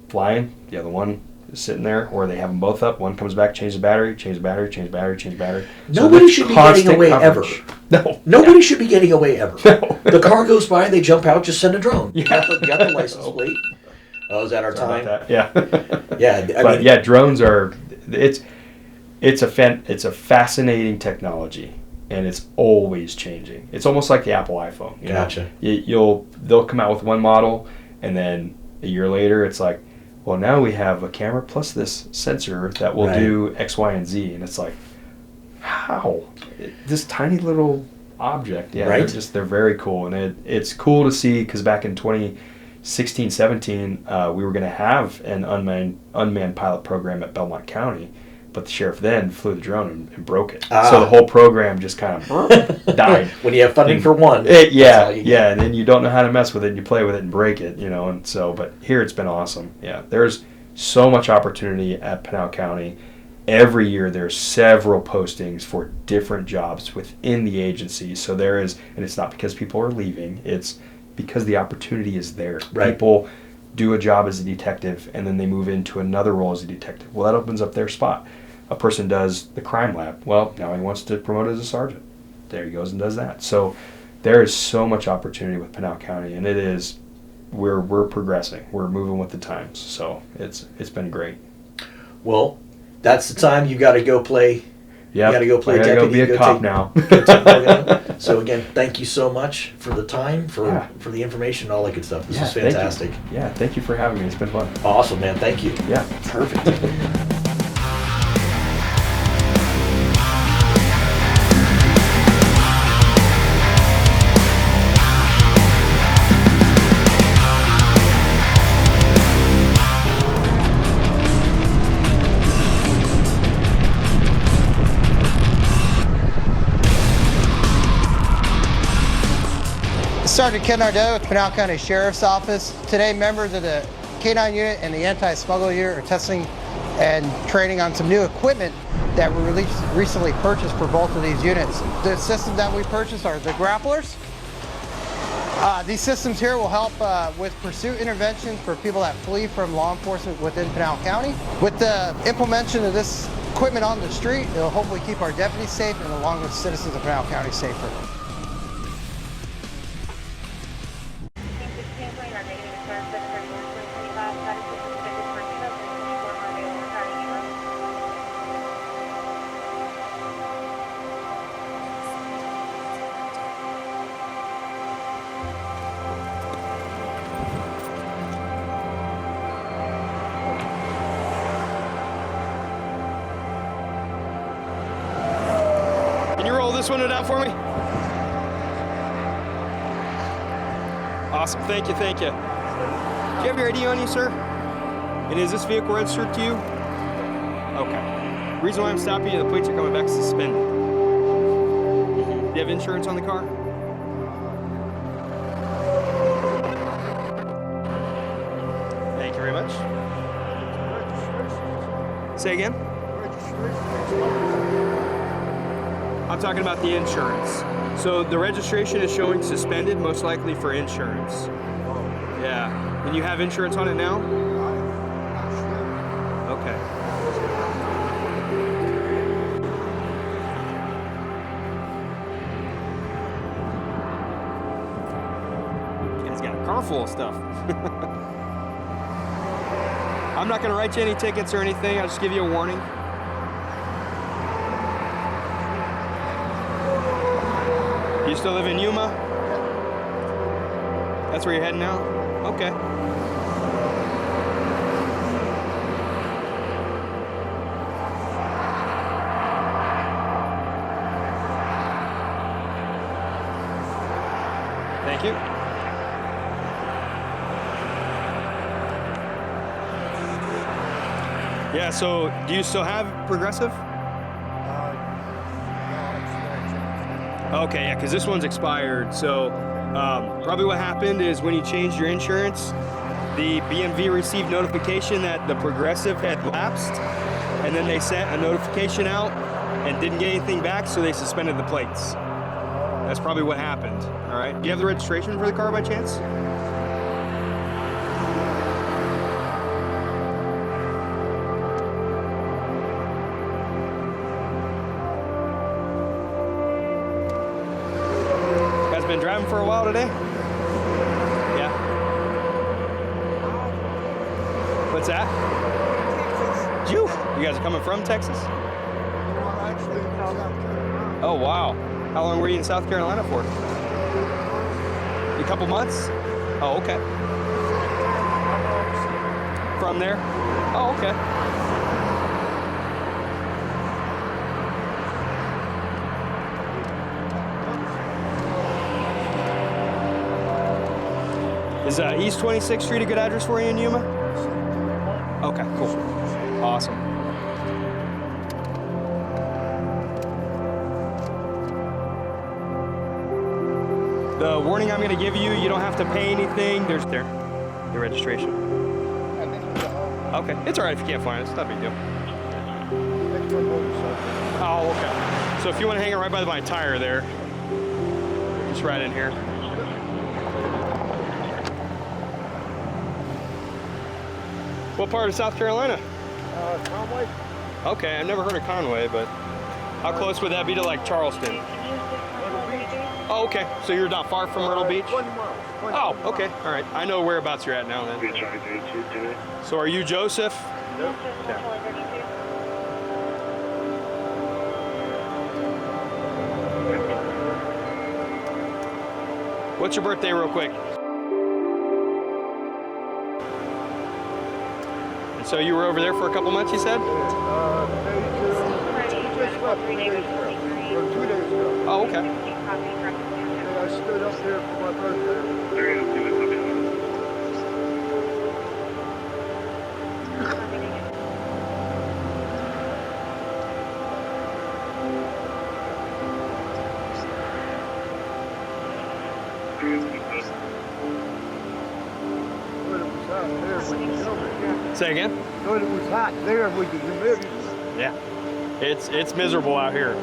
flying, the other one is sitting there, or they have them both up. One comes back, change the battery, change the battery, change the battery, change the battery. Nobody should be getting away ever. No. Nobody should be getting away ever. No. The car goes by, they jump out, just send a drone. Yeah. You got the license plate. Oh, is that our time? Yeah. Yeah. Drones are, it's a fascinating technology, and it's always changing. It's almost like the Apple iPhone. Gotcha. They'll come out with one model, and then a year later, it's like, well, now we have a camera plus this sensor that will do X, Y, and Z, and it's like, how? This tiny little object, they're very cool, and it's cool to see, because back in 16, 17, we were going to have an unmanned pilot program at Belmont County, but the sheriff then flew the drone and broke it. So the whole program just kind of died. When you have funding for one. Yeah, and then you don't know how to mess with it, and you play with it and break it, you know. And so, but here it's been awesome. Yeah, there's so much opportunity at Pinal County. Every year there's several postings for different jobs within the agency. So there is, and it's not because people are leaving, it's because the opportunity is there. Right. People do a job as a detective and then they move into another role as a detective. Well, that opens up their spot. A person does the crime lab. Well, now he wants to promote as a sergeant. There he goes and does that. So there is so much opportunity with Pinal County, and it is, we're progressing. We're moving with the times. So it's been great. Well, that's the time you got to go play. Yeah, you got to go play I gotta deputy. go be a cop now. So again, thank you so much for the time, for the information, all that good stuff. This was fantastic. Thank you for having me. It's been fun. Awesome, man. Thank you. Yeah, perfect. Sergeant Ken Nardelli with Pinal County Sheriff's Office. Today, members of the K-9 unit and the anti-smuggle unit are testing and training on some new equipment that were recently purchased for both of these units. The systems that we purchased are the grapplers. These systems here will help with pursuit interventions for people that flee from law enforcement within Pinal County. With the implementation of this equipment on the street, it'll hopefully keep our deputies safe and along with citizens of Pinal County safer. Can you roll this window down for me? Awesome, thank you, thank you. Do you have your ID on you, sir? And is this vehicle registered to you? Okay. The reason why I'm stopping you, the plates are coming back suspended. Do you have insurance on the car? Thank you very much. Say again? I'm talking about the insurance. So the registration is showing suspended, most likely for insurance. Yeah. And you have insurance on it now? Okay. You guys got a car full of stuff. I'm not going to write you any tickets or anything. I'll just give you a warning. You still live in Yuma? That's where you're heading now? Okay. Thank you. Yeah, so do you still have Progressive? Okay, yeah, because this one's expired. So probably what happened is when you changed your insurance, the BMV received notification that the Progressive had lapsed, and then they sent a notification out and didn't get anything back, so they suspended the plates. That's probably what happened. All right. Do you have the registration for the car by chance? Been driving for a while today? Yeah. What's that? Texas. You guys are coming from Texas? Oh, wow. How long were you in South Carolina for? A couple months? Oh, okay. From there? Oh, okay. Is Is East 26th Street a good address for you in Yuma? Okay, cool. Awesome. The warning I'm going to give you, you don't have to pay anything. There's your registration. Okay, it's all right if you can't find it. It's not a big deal. Oh, okay. So if you want to hang it right by my tire there, just right in here. What part of South Carolina? Conway. Okay, I've never heard of Conway, but how close would that be to like Charleston? Oh, okay. So you're not far from Myrtle Beach? 1 mile. Oh, okay. All right. I know whereabouts you're at now then. So are you Joseph? Nope. What's your birthday real quick? And so you were over there for a couple months, you said? Just left 3 days ago. Or 2 days ago. Oh, okay. And I stood up there for my birthday. But it was hot there when you come here. Say again? But it was hot there with the humidity. Yeah. It's miserable out here.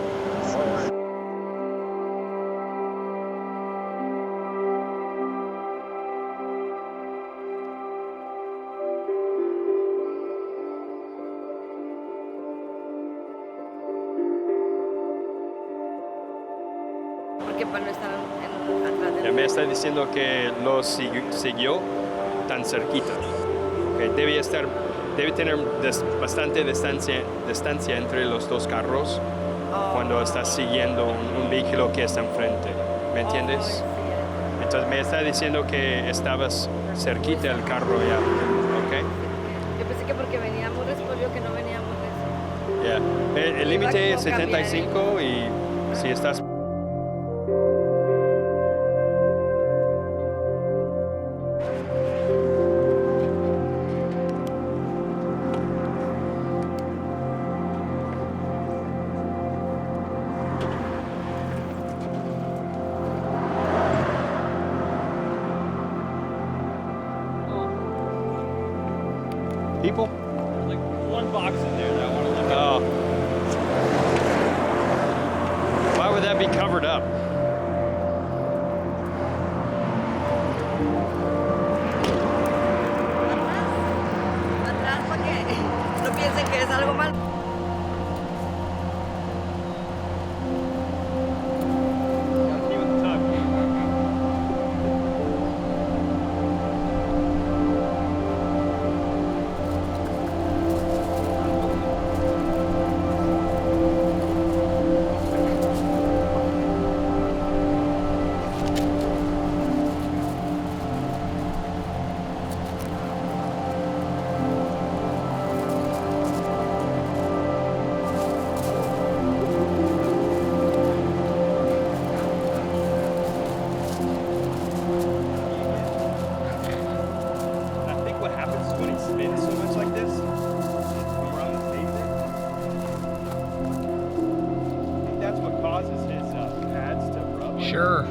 Porque para no estar atrás de Ya me está diciendo que lo siguió tan cerquita. Que debe tener bastante distancia entre los dos carros cuando estás siguiendo un vehículo que está enfrente. ¿Me entiendes? Entonces me está diciendo que estabas cerquita del carro ya. ¿Ok? Yo pensé que porque veníamos después, yo que no veníamos de eso. Ya. El límite es 75 y si estás... People? There's like one box in there that I want to look at. Oh. Why would that be covered up? Atrás para que no piensen que es algo mal. Sure.